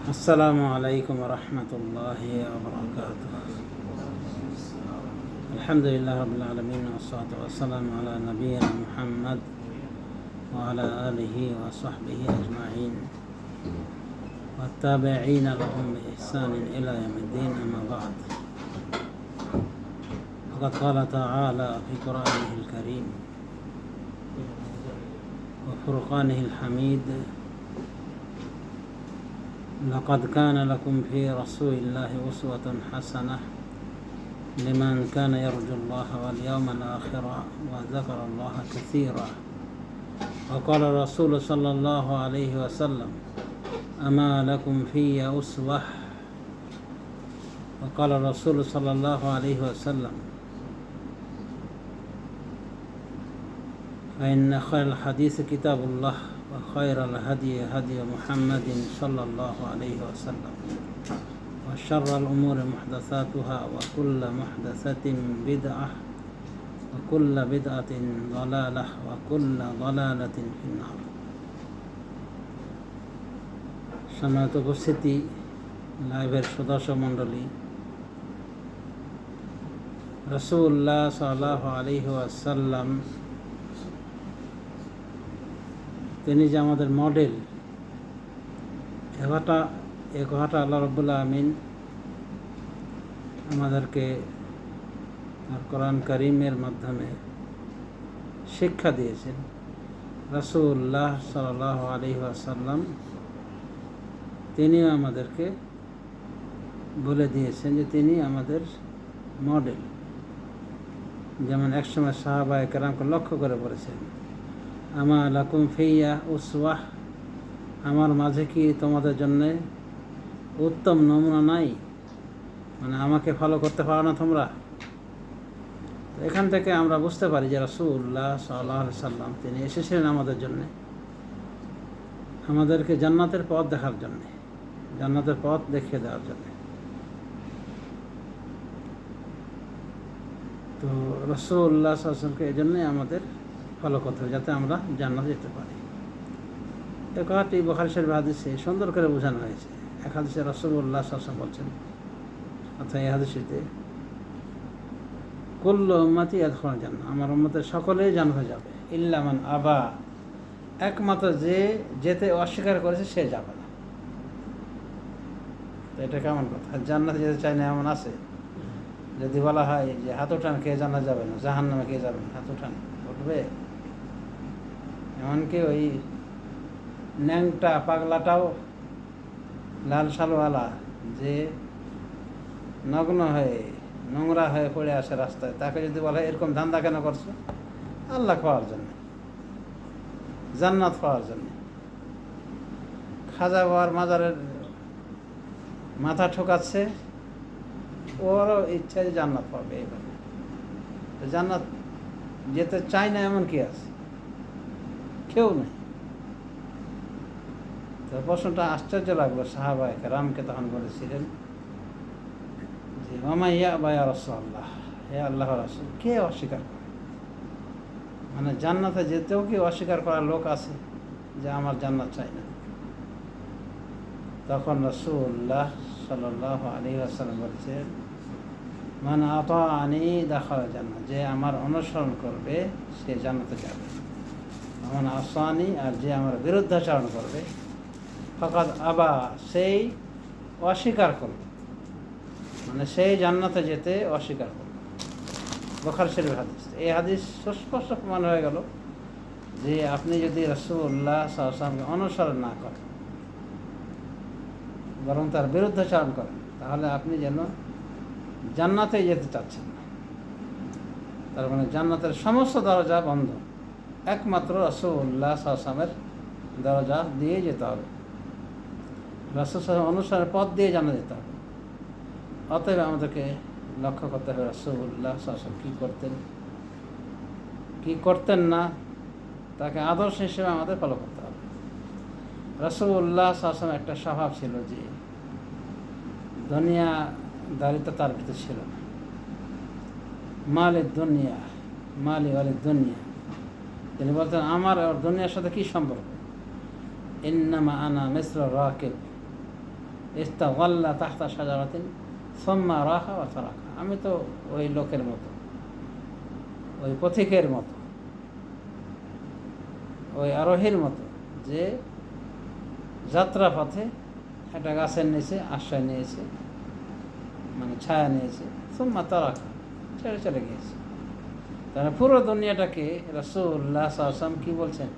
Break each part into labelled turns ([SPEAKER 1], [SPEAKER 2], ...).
[SPEAKER 1] السلام عليكم ورحمة الله وبركاته. الحمد لله رب العالمين، والصلاة والسلام على نبينا محمد وعلى آله وصحبه أجمعين والتابعين لهم بإحسان إلى يوم الدين. أما بعد، فقد قال تعالى في قرآنه الكريم وفرقانه الحميد: لقد كان لكم في رسول الله أسوة حسنة لمن كان يرجو الله واليوم الآخر وذكر الله كثيرا. وقال الرسول صلى الله عليه وسلم: أما لكم في أسوة. وقال الرسول صلى الله عليه وسلم: فإن خير الحديث كتاب الله وخير الهدي هدي محمد صلى الله عليه وسلم وشر الأمور محدثاتها وكل محدثة بدعة وكل بدعة ضلالة وكل ضلالة في النار. সম্মানিত উপস্থিতি, লাইভের সদস্য মণ্ডলী, রাসূলুল্লাহ সাল্লাল্লাহু আলাইহি ওয়াসাল্লাম তিনি যে আমাদের মডেল, এ কথাটা আল্লাহ রাব্বুল আমিন আমাদেরকে তার কোরআন কারীমের মাধ্যমে শিক্ষা দিয়েছেন। রাসূলুল্লাহ সাল্লাল্লাহু আলাইহি ওয়াসাল্লাম তিনিও আমাদেরকে বলে দিয়েছেন যে তিনি আমাদের মডেল। যেমন একসময় সাহাবায়ে কেরামকে লক্ষ্য করে বলেছেন: আমা লাকুম ফিয়া উসওয়াহ, আমার মাঝে কি তোমাদের জন্যে উত্তম নমুনা নাই? মানে আমাকে ফলো করতে পারো না তোমরা? এখান থেকে আমরা বুঝতে পারি যে রাসূলুল্লাহ সাল্লাল্লাহু আলাইহি সাল্লাম তিনি এসেছিলেন আমাদের জন্যে, আমাদেরকে জান্নাতের পথ দেখার জন্যে, জান্নাতের পথ দেখিয়ে দেওয়ার জন্যে। তো রাসূলুল্লাহ সাল্লাল্লাহু আলাইহি ওয়াসাল্লামকে এই জন্যে আমাদের ফলো করতে হবে, যাতে আমরা জান্নাতে যেতে পারি। এই কথাটি বুখারী শরীফের হাদিসে সুন্দর করে বোঝানো হয়েছে। এক হাদিসে রাসূলুল্লাহ সাল্লাল্লাহু আলাইহি ওয়াসাল্লাম বলছেন, অর্থাৎ এই হাদিসটিতে, কুল্লু উম্মতি ইয়াদখুলুল জান্নাহ, আমার উম্মতের সকলেই জান্নাতে যাবে, ইল্লা মান আবা, একমাত্র যে যেতে অস্বীকার করেছে সে যাবে না। তো এটা কেমন কথা? জান্নাতে যেতে চায় না এমন আছে? যদি বলা হয় যে হাত উঠান, কে জান্নাতে যাবে না, জাহান্নামে কে যাবে না, হাত উঠান, উঠবে? এমনকি ওই ন্যাংটা পাগলাটাও, লাল শালওয়ালা যে নগ্ন হয়ে নোংরা হয়ে পড়ে আসে রাস্তায়, তাকে যদি বলা হয় এরকম ধান্দা কেন করছো? আল্লাহ পাওয়ার জন্য, জান্নাত পাওয়ার জন্য। খাজা বাবার মাজারের মাথা ঠোকাচ্ছে, ওরও ইচ্ছা যে জান্নাত পাবে। এইভাবে জান্নাত যেতে চায় না এমন কি আছে? কেউ নেই। তো প্রশ্নটা আশ্চর্য লাগলো। সাহাবায়ে কেরামকে তখন বলেছিলেন যে, ওমা ইয়াবা ইয়া রাসূলুল্লাহ, হে আল্লাহর রাসূল, কে অস্বীকার করে? মানে জান্নাতে যেতেও কি অস্বীকার করার লোক আছে যে আমার জান্নাত চাই না? তখন রাসূলুল্লাহ সাল্লাল্লাহু আলাইহি ওয়াসাল্লাম বলছেন, মান আতাআনি দাখালাল জান্নাহ, যে আমার অনুসরণ করবে সে জান্নাতে যাবে। মান আসানি, আর যে আমার বিরুদ্ধাচরণ করবে, ফাকাদ আবা, সেই অস্বীকার করবে, মানে সেই জান্নাতে যেতে অস্বীকার করবে। বুখারী শরীফের হাদিস। এই হাদিস সুস্পষ্ট প্রমাণ হয়ে গেল যে আপনি যদি রাসূলুল্লাহ সাল্লাল্লাহু আলাইহি ওয়াসাল্লামকে অনুসরণ না করেন, বরং তার বিরুদ্ধাচরণ করেন, তাহলে আপনি যেন জান্নাতে যেতে চাচ্ছেন না। তার মানে জান্নাতের সমস্ত দরজা বন্ধ, একমাত্র রাসূলুল্লাহ সাল্লাল্লাহু আলাইহি ওয়াসাল্লামের দরজা দিয়ে যেতে হবে, রাসূল সাল্লাল্লাহু আলাইহি ওয়াসাল্লাম অনুসরণের পথ দিয়ে জান্নাতে যেতে হবে। অতএব আমাদেরকে লক্ষ্য করতে হবে রাসূলুল্লাহ সাল্লাল্লাহু আলাইহি ওয়াসাল্লাম কী করতেন, কী করতেন না, তাকে আদর্শ হিসেবে আমাদের ফলো করতে হবে। রাসূলুল্লাহ সাল্লাল্লাহু আলাইহি ওয়াসাল্লাম একটা স্বভাব ছিল যে দুনিয়াদারিতা তার ভিতরে ছিল না। মালিদ দুনিয়া, মালি ওয়ালিদ দুনিয়া, তিনি বলতেন আমার আর দুনিয়ার সাথে কী সম্পর্ক? ইন্নামা আনা মিসলুর রাকিব, ইস্তাওয়াল্লা তাহতা শাজারাতিন সুম্মা রাহা ওয়া তারাকা। আমি তো ওই লোকের মতো, ওই পথিকের মতো, ওই আরোহীর মতো, যে যাত্রা পথে একটা গাছের নিচে আশ্রয় নিয়েছে, মানে ছায়া নিয়েছে, সুম্মা তারাকা, ছেড়ে চলে গিয়েছে। তাহলে পুরো দুনিয়াটাকে রাসূলুল্লাহ সাল্লাল্লাহু আলাইহি ওয়াসাল্লাম কী বলছেন?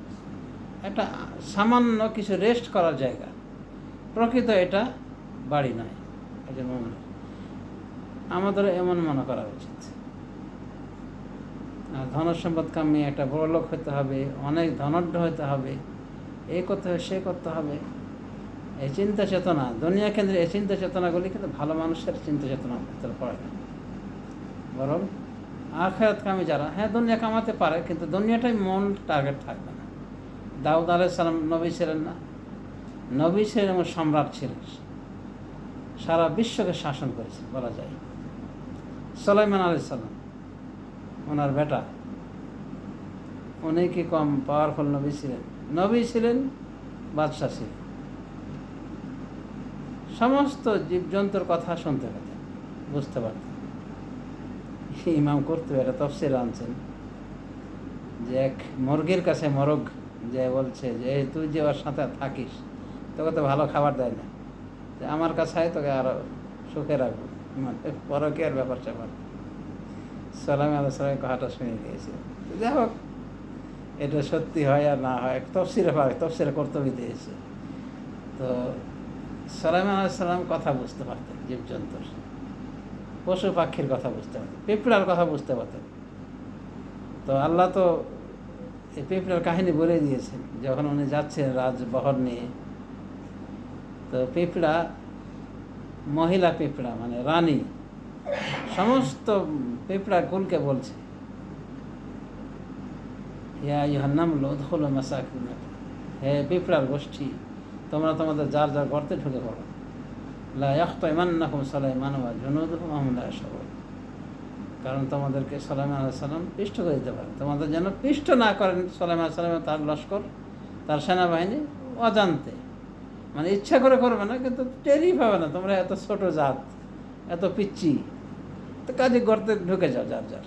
[SPEAKER 1] একটা সামান্য কিছু রেস্ট করার জায়গা। প্রকৃত এটা বাড়ি নয় একজন মুমিনের। আমাদের এমন মনে করা উচিত। আর ধন সম্পদ কামিয়ে একটা বড় লোক হতে হবে, অনেক ধনাঢ্য হতে হবে, এই করতে হবে, সে করতে হবে, এই চিন্তা চেতনা, দুনিয়া কেন্দ্রে এই চিন্তা চেতনাগুলি কিন্তু ভালো মানুষের চিন্তা চেতনার ভিতরে পড়ে না। বরং আখিরাত কামি যারা, হ্যাঁ দুনিয়া কামাতে পারে, কিন্তু দুনিয়াটাই মূল টার্গেট থাকবে না। দাউদ আলাইহিস সালাম নবী ছিলেন না? নবী ছিলেন এবং সম্রাট ছিলেন, সারা বিশ্বকে শাসন করেছেন বলা যায়। সুলাইমান আলাইহিস সালাম, ওনার বেটা, উনি কি কম পাওয়ারফুল নবী ছিলেন? নবী ছিলেন, বাদশাহ ছিলেন, সমস্ত জীবজন্তুর কথা শুনতে পেতেন, বুঝতে পারতেন। ইমাম কুরতুবী এটা তাফসীরে আনছেন যে এক মুরগির কাছে মোরগ যে বলছে যে তুই যে ওর সাথে থাকিস, তোকে তো ভালো খাবার দেয় না, যে আমার কাছে তোকে আরও সুখে রাখবো, মানে পরকীয়ার ব্যাপার স্যাপার। সুলাইমান আলাইহিস সালামের কথাটা শুনে দিয়েছে। যাই হোক, এটা সত্যি হয় আর না হয় তফসিরে কর্তব্য দিয়েছে। তো সুলাইমান আলাইহিস সালাম কথা বুঝতে পারতেন, জীবজন্তুর, পশু পাখির কথা বুঝতে পারতেন, পিঁপড়ার কথা বুঝতে পারতেন। তো আল্লাহ তো এই পিঁপড়ার কাহিনী বলে দিয়েছেন, যখন উনি যাচ্ছেন রাজবহর নিয়ে। তো পিঁপড়া, মহিলা পিঁপড়া মানে রানী, সমস্ত পিঁপড়া কুলকে বলছে, ইয়া আইয়ুহান নামলু উদখুলু মাসাকিনাকুম, হে পিঁপড়ার গোষ্ঠী, তোমরা তোমাদের যার যার গর্তে ঢুকে পড়ো। লা ইয়াখতাইমান্নাকুম সুলাইমান ওয়া জুনুদুহু ওয়া হুম লা ইয়াশউরুন, কারণ তোমাদেরকে সুলাইমান আলাইহিস সালাম পিষ্ট করে দিতে পারে। তোমাদের যেন পিষ্ট না করেন সুলাইমান আলাইহিস সালাম, তার লস্কর, তার সেনাবাহিনী, অজান্তে, মানে ইচ্ছা করে করবে না, কিন্তু টেরই পাবে না তোমরা এত ছোট জাত, এত পিচ্ছি, তো কাজে গর্তে ঢুকে যাও যার যার।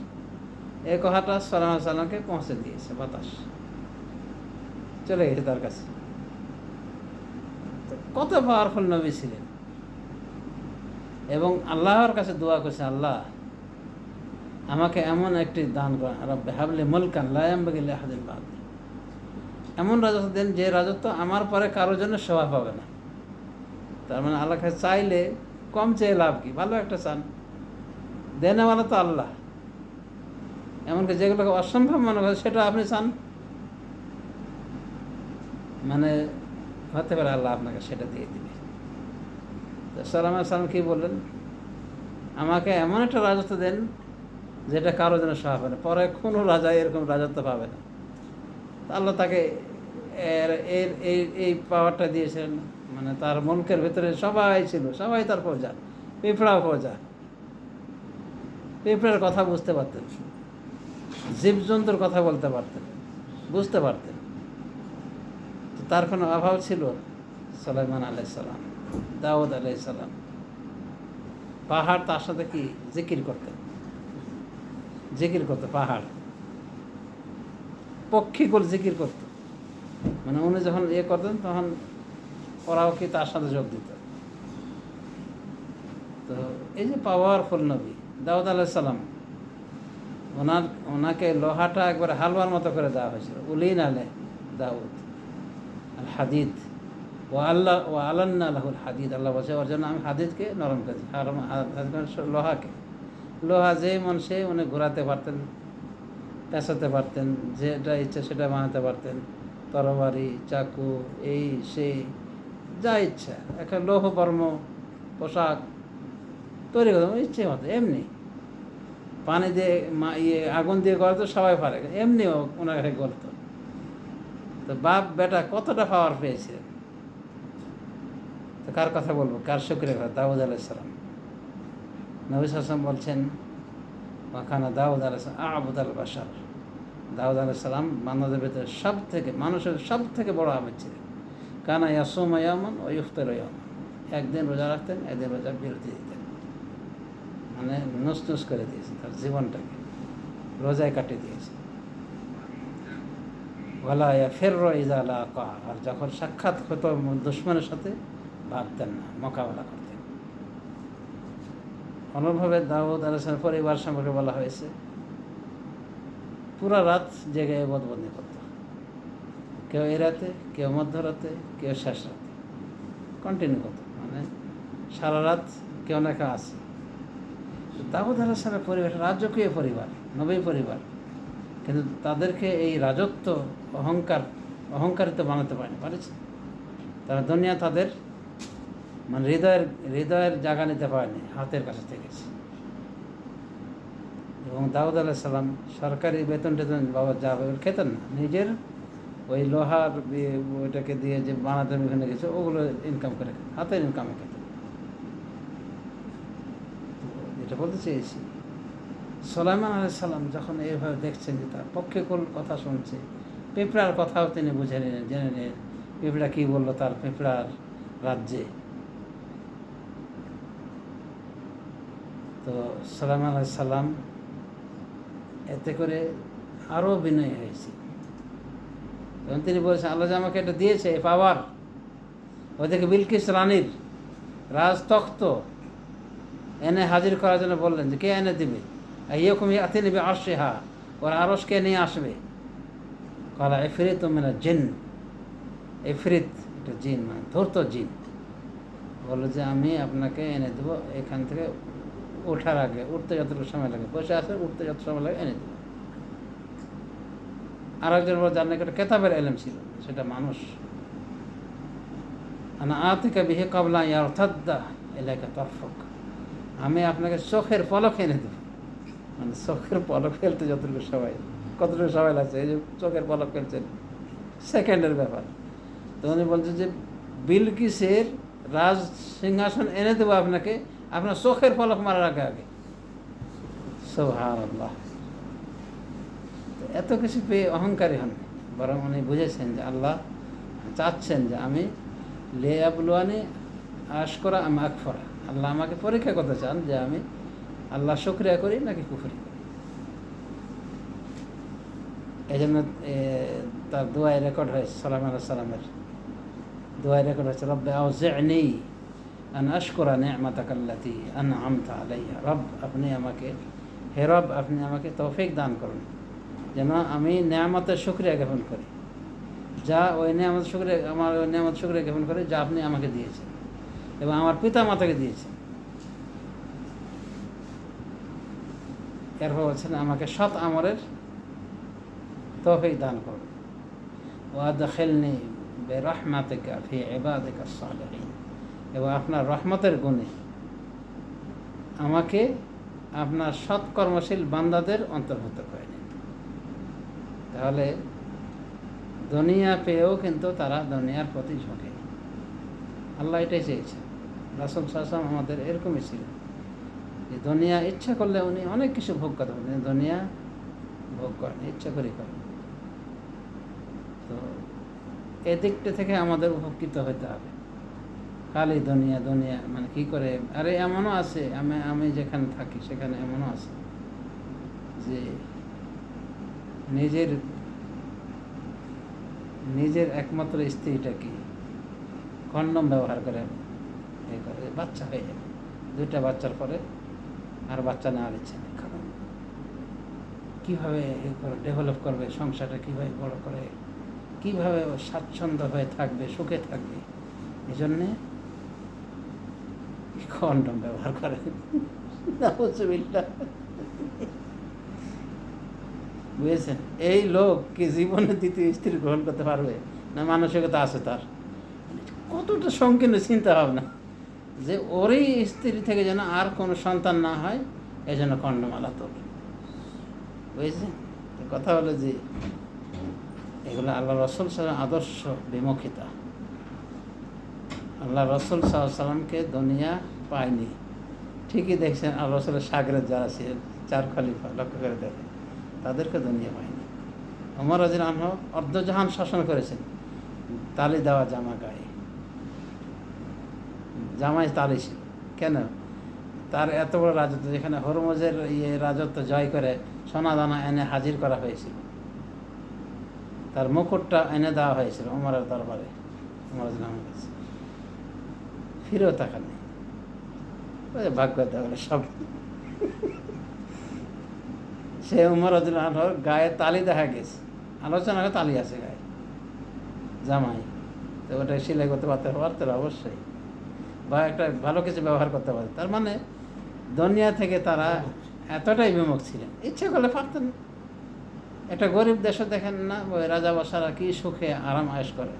[SPEAKER 1] এই কথাটা সুলাইমান আলাইহিস সালামকে পৌঁছে দিয়েছে বাতাস, চলে গেছে তার কাছে। তো কত পাওয়ারফুল নবী ছিলেন, এবং আল্লাহর কাছে দোয়া করছে, আল্লাহ আমাকে এমন একটি দান করেন, রব্বে হাবলি মুলকান লা ইয়ানবাগি লিআহাদিন বা'দি, এমন রাজত্ব দেন যে রাজত্ব আমার পরে কারোর জন্য শোভা পাবে না। তার মানে আল্লাহ কাছে চাইলে কম চেয়ে লাভ কি, ভালো একটা চান, দেনেওয়ালা তো আল্লাহ। এমনকি যেগুলোকে অসম্ভব মনে করে সেটা আপনি চান, মানে হতে পারে আল্লাহ আপনাকে সেটা দিয়ে দিবে। তো সুলাইমান আলাইহিস সালাম কী বললেন? আমাকে এমন একটা রাজত্ব দেন যেটা কারো যেন শোভা পাবে না, পরে কোনো রাজা এরকম রাজত্ব পাবে না। আল্লাহ তাকে এই পাওয়ারটা দিয়েছিলেন, মানে তার মুলকের ভেতরে সবাই ছিল, সবাই তার প্রজা, পিঁপড়াও প্রজা, পিঁপড়ার কথা বুঝতে পারতেন, জীবজন্তুর কথা বলতে পারতেন, বুঝতে পারতেন। তার কোনো অভাব ছিল? সুলাইমান আলাইহিস সালাম, দাউদ আলাইহিস সালাম, পাহাড় তার সাথে কি জিকির করতেন, জিকির করতো পাহাড়, পক্ষীকুল জিকির করতো, মানে উনি যখন করতেন তখন ওরাও কি তার সাথে যোগ দিত। তো এই যে পাওয়ারফুল নবী দাউদ আলাইহিস সালাম, ওনাকে লোহাটা একবার হালুয়ার মতো করে দেওয়া হয়েছিল, উলিন আলে দাউদ আল হাদিদ ও আলান্না লাহুল হাদিদ, আল্লাহ বলছে ওর জন্য আমি হাদিদকে নরম করেছি, লোহাকে, লোহা যে মন সে উনি ঘোরাতে পারতেন, পেঁচাতে পারতেন, যেটা ইচ্ছা সেটা বানাতে পারতেন, তরবারি, চাকু, এই সেই যা ইচ্ছা, একটা লৌহবর্ম পোশাক তৈরি করতে ইচ্ছে মতো, এমনি পানি দিয়ে আগুন দিয়ে গড়ে তো সবাই পারে, এমনিও ওনার কাছে গড়ত। তো বাপ বেটা কতটা পাওয়ার পেয়েছিলেন, তো কার কথা বলবো, কার শুকরিয়া করে? দাউদ আলাইহিস সালাম। নবী সাল্লাল্লাহু আলাইহি ওয়াসাল্লাম বলছেন, ওয়াকানা দাউদ আলাইহিস সালাম আ'বুদাল বাশার, দাউদ আলাইহিস সালাম বান্দাদের ভিতরে মানুষের সব থেকে বড় আবেদ ছিলেন। কানা ইয়াসুমু ইয়াওমান ওয়া ইফতিরু ইয়াওমান, একদিন রোজা রাখতেন, একদিন রোজা বিরতি দিতেন, মানে নুস করে দিয়েছে তার জীবনটাকে, রোজায় কাটিয়ে দিয়েছে। ওয়ালা ইয়াফিররু ইযা লাকা, আর যখন সাক্ষাৎ হতো দুশমনের সাথে ভাবতেন না, মোকাবেলা করতেন। অনুরূপভাবে দাউদ আলাইহিস পরিবার সম্পর্কে বলা হয়েছে, পুরা রাত জেগে ইবাদত করত, কেউ এই রাতে, কেউ মধ্যরাতে, কেউ শেষ রাতে, কন্টিনিউ করত, মানে সারা রাত কেউ না কেউ আছে। দাউদ আলাইহিসসালামের পরিবার রাজকীয় পরিবার, নবী পরিবার, কিন্তু তাদেরকে এই রাজত্ব অহংকারিত বানাতে পারেছে। তারা দুনিয়া তাদের মানে হৃদয়ের জায়গা নিতে পারেনি, হাতের কাছে থেকেছে। এবং দাউদ আলাইহিস সালাম সরকারি বেতন বাবা যা খেতেন না, নিজের ওই লোহার ওইটাকে দিয়ে যে বানাতে ওখানে গেছে ওগুলো ইনকাম করে, হাতের ইনকামে খেতেন। এটা বলতে চেয়েছি, সুলাইমান আলাইহিস সালাম যখন এইভাবে দেখছেন যে তার পক্ষে কোন কথা শুনছে, পিঁপড়ার কথাও তিনি বুঝে নিলেন, জেনে নিলেন পিঁপড়া কী বললো তার পিঁপড়ার রাজ্যে। তো সুলাইমান আলাইহিস সালাম এতে করে আরও বিনয়ী হয়েছে এবং তিনি বলেছেন, আল্লাহ যে আমাকে এটা দিয়েছে এই পাওয়ার, ওদেরকে বিলকিস রানীর রাজতখ্ত এনে হাজির করার জন্য বললেন যে কে এনে দিবে, ইয়কুম ইয়াতি নিবে আরশিহা, ওর আরশকে নিয়ে আসবে। কলা ইফরিত মিনাল জিন, ইফরিত একটা জিন, মানে ধূর্ত জিন, বললো যে আমি আপনাকে এনে দেবো, এখান থেকে ওঠার আগে, উঠতে যতটুকু সময় লাগে, বসে আসে উঠতে যত সময় লাগে এনে দেবো। আর একজন বলে যার নাকি একটা কেতাবের এলেম ছিল, সেটা মানুষ, আনা আতিকা বিহি ক্বাবলা ইয়ারতাদ্দা ইলাইকা তারফুক, আমি আপনাকে চোখের পলক এনে দেবো। মানে চোখের পলক ফেলতে যতটুকু সময়, কতটুকু সময় লাগছে, এই যে চোখের পলক ফেলছেন, সেকেন্ডের ব্যাপার। তো উনি বলছেন যে বিলকিসের রাজ সিংহাসন এনে দেবো আপনাকে, আপনার চোখের পলক মারার আগে আগে। সুবহানাল্লাহ। এত কিছু পেয়ে অহংকারী হন, বরং উনি বুঝেছেন যে আল্লাহ চাচ্ছেন যে আমি লিয়াবলুয়ানি আশকুরা আম আকফুরা, আল্লাহ আমাকে পরীক্ষা করতে চান যে আমি আল্লাহ শুকরিয়া করি নাকি কুফরি করি। এই জন্য তার দোয়ায় রেকর্ড হয়েছে, সুলাইমান আলাইহিস সালামের দোয়ায় রেকর্ড হয়েছে, রব্বি আউজি'নি আন আশকুরা নি'মাতাকাল্লাতী আন'আমতা আলাইয়া, রব আপনি আমাকে, হে রব আপনি আমাকে তৌফিক দান করুন যেন আমি নেয়ামতের শুকরিয়া জ্ঞাপন করি, যা ওই নেয়ামত শুকরিয়া, আমার ওই নেয়ামত শুকরিয়া জ্ঞাপন করি যা আপনি আমাকে দিয়েছেন এবং আমার পিতা মাতাকে দিয়েছেন। এরপর বলছেন আমাকে সৎ আমলের তৌফিক দান করুন, ওয়াদখিলনি বিরহমাতিকা ফি ইবাদিকা সালিহিন, এবং আপনার রহমতের গুণে আমাকে আপনার সৎকর্মশীল বান্দাদের অন্তর্ভুক্ত করে নিন। তাহলে দুনিয়া পেয়েও কিন্তু তারা দুনিয়ার প্রতি ঝোঁকে, আল্লাহ এটাই চেয়েছেন। রাসূল সাল্লাল্লাহু আলাইহি ওয়াসাল্লাম আমাদের এরকমই ছিলেন যে দুনিয়া ইচ্ছা করলে উনি অনেক কিছু ভোগ করতে পারেন, দুনিয়া ভোগ করেন, ইচ্ছা করে করেন। তো এদিকটা থেকে আমাদের উপকৃত হতে হবে। খালি দুনিয়া দুনিয়া মানে কী করে, আরে এমনও আছে, আমি যেখানে থাকি সেখানে এমনও আছে যে নিজের একমাত্র স্ত্রীটাকে কন্ডম ব্যবহার করে বাচ্চা হয়ে যাবে, 2টা বাচ্চার পরে আর বাচ্চা নেওয়ার ইচ্ছে নেই। কারণ কীভাবে ডেভেলপ করবে সংসারটা, কীভাবে বড় করে, কীভাবে স্বাচ্ছন্দ্য হয়ে থাকবে, সুখে থাকবে, এই জন্যে কন্ডম ব্যবহার করে। বুঝেছেন? এই লোক কি জীবনে দ্বিতীয় স্ত্রী গ্রহণ করতে পারবে না? মানসিকতা আছে তার, কতটা সংকীর্ণ চিন্তা ভাবনা যে ওরই স্ত্রী থেকে যেন আর কোনো সন্তান না হয়, এই জন্য কন্ডমালা তোলে। বুঝেছেন? কথা হলো যে এগুলো আল্লাহ রাসূল সাল্লাল্লাহু আলাইহি আদর্শ বিমুখিতা। আল্লাহ রাসূল সাল্লাল্লাহু আলাইহি সাল্লামকে দুনিয়া পায়নি, ঠিকই দেখছেন আল্লাহ রাসূলের শাগরেদ যারা ছিলেন 4 খলিফা, লক্ষ্য করে দেখেন, তাদেরকে দুনিয়া পায়নি। ওমর রাদিয়াল্লাহু আনহু অর্ধজাহান শাসন করেছেন তালি দেওয়া জামা গায়ে, জামাই তারই ছিল। কেন? তার এত বড় রাজত্ব, যেখানে হরমুজের রাজত্ব জয় করে সোনা দানা এনে হাজির করা হয়েছিল, তার মুকুটটা এনে দেওয়া হয়েছিল ওমরের দরবারে, ওমর ইসলামের কাছে, ফিরেও তাকানি। ভাগ্য দেওয়া সব। সে উমর রাদিয়াল্লাহু আনহুর গায়ে তালি দেখা গেছে, আলোচনা করে তালি আছে গায়ে, জামাই। তো ওটা সেলাই করতে পারতেন অবশ্যই, বা একটা ভালো কিছু ব্যবহার করতে পারতেন। তার মানে দুনিয়া থেকে তারা এতটাই বিমুখ ছিলেন, ইচ্ছে করলে পারতেন। একটা গরিব দেশও দেখেন না, ওই রাজা বাসারা কি সুখে আরাম আয়েশ করে।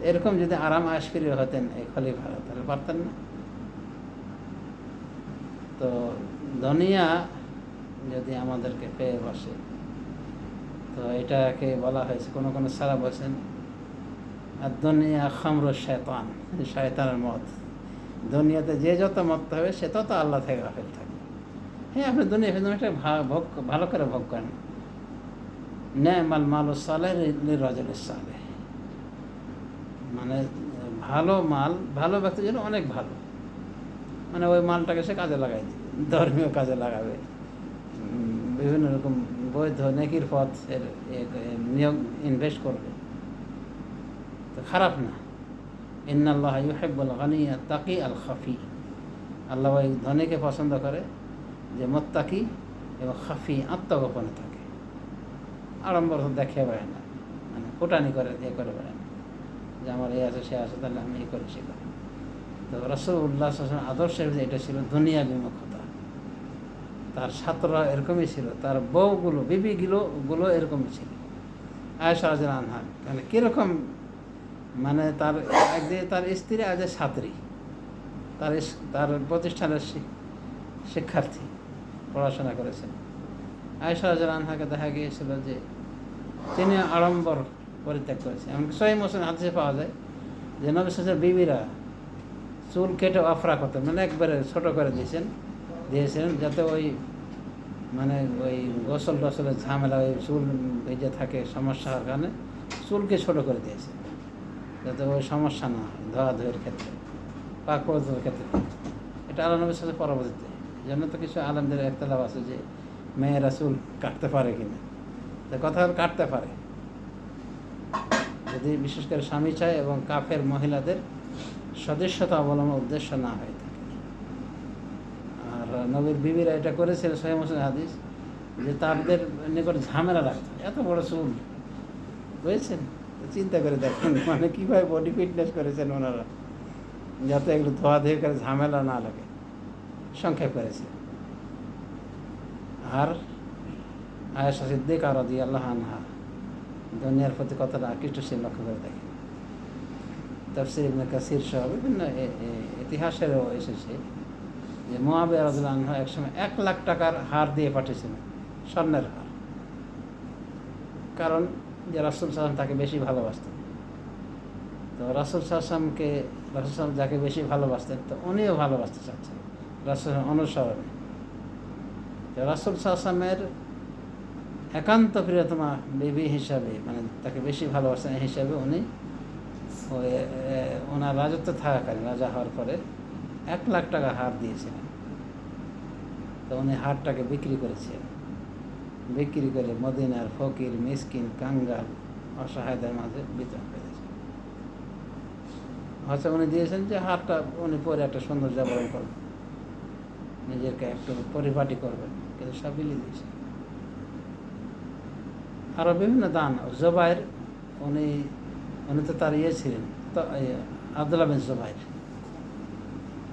[SPEAKER 1] এরকম যদি আরাম আয়েশ ফিরে হতেন এই খলিফারা, তাহলে পারতেন না। তো দুনিয়া যদি আমাদেরকে পেয়ে বসে, তো এটাকে বলা হয়েছে, কোনো কোনো সারা বলছেন আর দুনিয়া খামরু শয়তান, শয়তানের মত। দুনিয়াতে যে যত মত হবে সে তত আল্লাহ থেকে গাফিল থাকবে। হ্যাঁ, আপনি দুনিয়াটা ভালো করে ভোগ করেন। নেমাল মালু সালেহ লিরাজুল সালেহ, মানে ভালো মাল ভালো ব্যক্তির জন্য অনেক ভালো, মানে ওই মালটাকে সে কাজে লাগাই দিবে, ধর্মীয় কাজে লাগাবে, বিভিন্ন রকম বৈধ নেকির পথ এর নিয়োগ ইনভেস্ট করবে, তো খারাপ না। ইন্নাল্লাহ ইউহিব্বুল গানিয়্যা তাকি আল খাফি, আল্লাহ ওই ধনীকে পছন্দ করে যে মুত্তাকি এবং খাফি, আত্মগোপনে থাকে, আড়ম্বর দেখে বেড়ে না, মানে ফুটানি করে করে বেড়ে না যে আমার এই আছে সে আছে, তাহলে আমি এই করি সে করি। তো রাসূলুল্লাহ সাল্লাল্লাহু আলাইহি ওয়াসাল্লাম আদর্শের এটা ছিল দুনিয়া বিমুখতা। তার ছাত্ররা এরকমই ছিল, তার বউগুলো বিবিগুলো এরকমই ছিল। আয়েশা রাদিয়াল্লাহু আনহা মানে কীরকম, মানে তার একদিকে তার স্ত্রী, আজ ছাত্রী, তার প্রতিষ্ঠানের শিক্ষার্থী, পড়াশোনা করেছেন। আয়েশা রাদিয়াল্লাহু আনহাকে দেখা গিয়েছিল যে তিনি আড়ম্বর পরিত্যাগ করেছেন। এমনকি সহিহ মুসলিম হাদিসে পাওয়া যায় যে নবী সাল্লাল্লাহু আলাইহি ওয়াসাল্লাম বিবিরা চুল কেটে আফরা করতেন, মানে একবারে ছোটো করে দিয়েছিলেন, যাতে ওই মানে ওই গোসল টোসলের ঝামেলা, ওই চুল ভেজে থাকে সমস্যা হওয়ার কারণে চুলকে ছোটো করে দিয়েছে, যাতে ওই সমস্যা না হয় ধোয়াধুয়ের ক্ষেত্রে, পাক পবিত্রের ক্ষেত্রে। এটা আল্লাহ নবীর সাথে পরবর্তীতে, এই জন্য তো কিছু আলেমদের একতলাফ আছে যে মেয়েরা চুল কাটতে পারে কিনা। তো কথা হল কাটতে পারে, যদি বিশেষ করে স্বামী চায় এবং কাফের মহিলাদের সদস্যতা অবলম্বন উদ্দেশ্য না হয়ে থাকে। আর নবীর বিবিরা এটা করেছিল, সহিহ মুসলিম হাদিস, যে তাদের নিকট ঝামেলা রাখতো, এত বড় চুল, বুঝেছেন? চিন্তা করে দেখেন মানে কীভাবে বডি ফিটনেস করেছেন ওনারা, যাতে এগুলো ধোয়াধুয়ি করে ঝামেলা না লাগে, সংক্ষেপ করেছে। আর আয়েশা সিদ্দিকা রাদিয়াল্লাহু আনহা দুনিয়ার প্রতি কতটা আকৃষ্টশীল লক্ষ্য করে দেখেন। তাফসীর ইবনে কাসির সহ বিভিন্ন ইতিহাসেরও এসেছে যে মুআবিয়া রাদিয়াল্লাহু আনহু একসময় 1 লাখ টাকার হার দিয়ে পাঠিয়েছিলেন, স্বর্ণের হার, কারণ যে রাসূল সাল্লাল্লাহু আলাইহি ওয়াসাল্লাম তাকে বেশি ভালোবাসতেন। তো রাসূল সাল্লাল্লাহু আলাইহি ওয়াসাল্লামকে, রাসূল সাল্লাল্লাহু আলাইহি ওয়াসাল্লাম যাকে বেশি ভালোবাসতেন, তো উনিও ভালোবাসতে চাচ্ছেন রাসূল অনুসরণে। তো রাসূল সাল্লাল্লাহু আলাইহি ওয়াসাল্লামের একান্ত প্রিয়তমা বিবি হিসাবে, মানে তাকে বেশি ভালোবাসেন হিসাবে উনি ওই ওনার রাজত্ব থাকাকালীন, রাজা হওয়ার পরে 1 লাখ টাকা হার দিয়েছিলেন। তো উনি হারটাকে বিক্রি করেছিলেন, বিক্রি করে মদিনার ফকির, মিসকিন, কাঙ্গাল, অসহায়দের মাঝে বিতরণ করেছেন। হয়তো উনি দিয়েছেন যে হারটা উনি পরে একটা সুন্দর জাবরণ করবেন, নিজেকে একটু পরিপাটি করবেন, কিন্তু সব বিলিয়ে দিয়েছেন। আরও বিভিন্ন দান, জুবাইর, উনি তো তার ছিলেন, তো আব্দুল্লাহ বিন জুবাইর,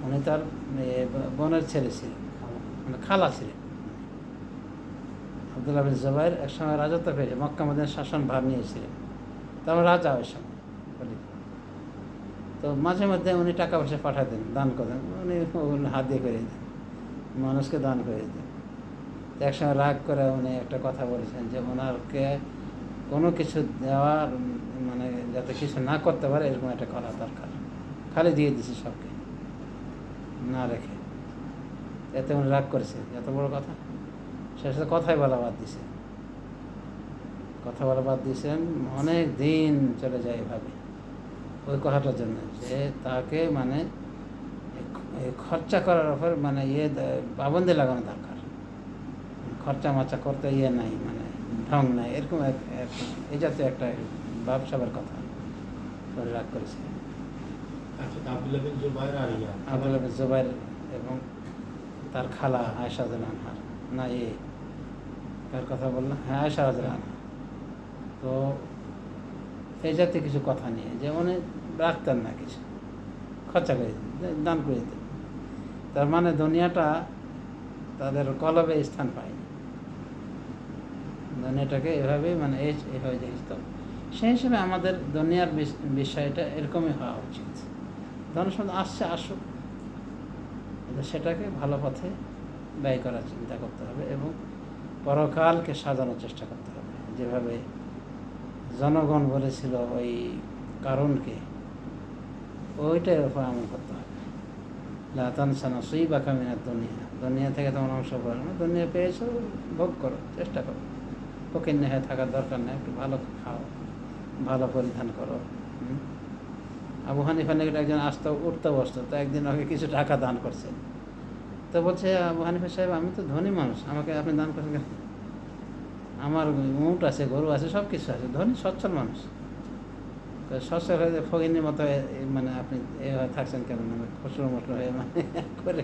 [SPEAKER 1] উনি তার বোনের ছেলে ছিলেন, মানে খালা ছিলেন। আব্দুল্লাহ বিন জুবাইর একসময় রাজত্ব পেয়েছে, মক্কা মদিনার শাসন ভার নিয়েছিলেন, তারপর রাজা ওই সময়। তো মাঝে মধ্যে উনি টাকা পয়সা পাঠাতেন, দান করেন, উনি হাত দিয়ে করে দিতেন, মানুষকে দান করে দিতেন। তো একসময় রাগ করে উনি একটা কথা বলেছেন যে ওনারকে কোনো কিছু দেওয়ার, মানে যাতে কিছু না করতে পারে এরকম একটা করা দরকার, খালি দিয়ে দিছি সবকে না রেখে। এতে উনি রাগ করেছে, এত বড় কথা, সে সাথে কথাই বলা বাদ দিছে, কথা বলা বাদ দিয়েছেন। অনেক দিন চলে যায় এভাবে ওই কথাটার জন্য, যে তাকে মানে এই খরচা করার ওপর মানে পাবন্দি লাগানো দরকার। খরচা মাচা করতে নাই, মানে ঢং নাই, এরকম এই জাতীয় একটা ব্যবসার কথা করে রাগ করেছে
[SPEAKER 2] আব্দুল্লাহ
[SPEAKER 1] বিন জুবাইর এবং তার খালা আয়েশা রাদিয়াল্লাহু আনহার, না কার কথা বললাম, হ্যাঁ আয়েশা রাদিয়াল্লাহু আনহা। তো এই জাতীয় কিছু কথা নিয়ে যে উনি রাখতেন না, কিছু খরচা করে দিতেন, দান করে দিতেন। তার মানে দুনিয়াটা তাদের কলবে স্থান পায়নি, দুনিয়াটাকে এভাবেই মানে এভাবে দেখত। সেই হিসেবে আমাদের দুনিয়ার বিষয়টা এরকমই হওয়া উচিত। ধনসম্পদ আসছে আসুক, সেটাকে ভালো পথে ব্যয় করার চিন্তা করতে হবে এবং পরকালকে সাজানোর চেষ্টা করতে হবে। যেভাবে জনগণ বলেছিল ওই কারণকে, ওইটার উপর আমল করতে হবে। লা তানসা নাসীবাকা মিনাদ দুনিয়া, দুনিয়া থেকে তোমার অংশ করো না, দুনিয়া পেয়েছো ভোগ করো, চেষ্টা করো, ফকিন্নি হয়ে থাকার দরকার নেই, একটু ভালো খাও, ভালো পরিধান করো। আবু হানিফা নিকট একজন আসতো, উঠতে বসতো, তো একদিন ওকে কিছু টাকা দান করছে। তো বলছে, আবু হানিফা সাহেব আমি তো ধনী মানুষ, আমাকে আপনি দান করছেন কেন? আমার উট আছে, গরু আছে, সব কিছু আছে, ধনী সচ্ছল মানুষ। তো সচ্ছল হয়ে ফকিন্নির মতো মানে আপনি এভাবে থাকছেন কেন, মানে খুচরো মশলো হয়ে মানে করে।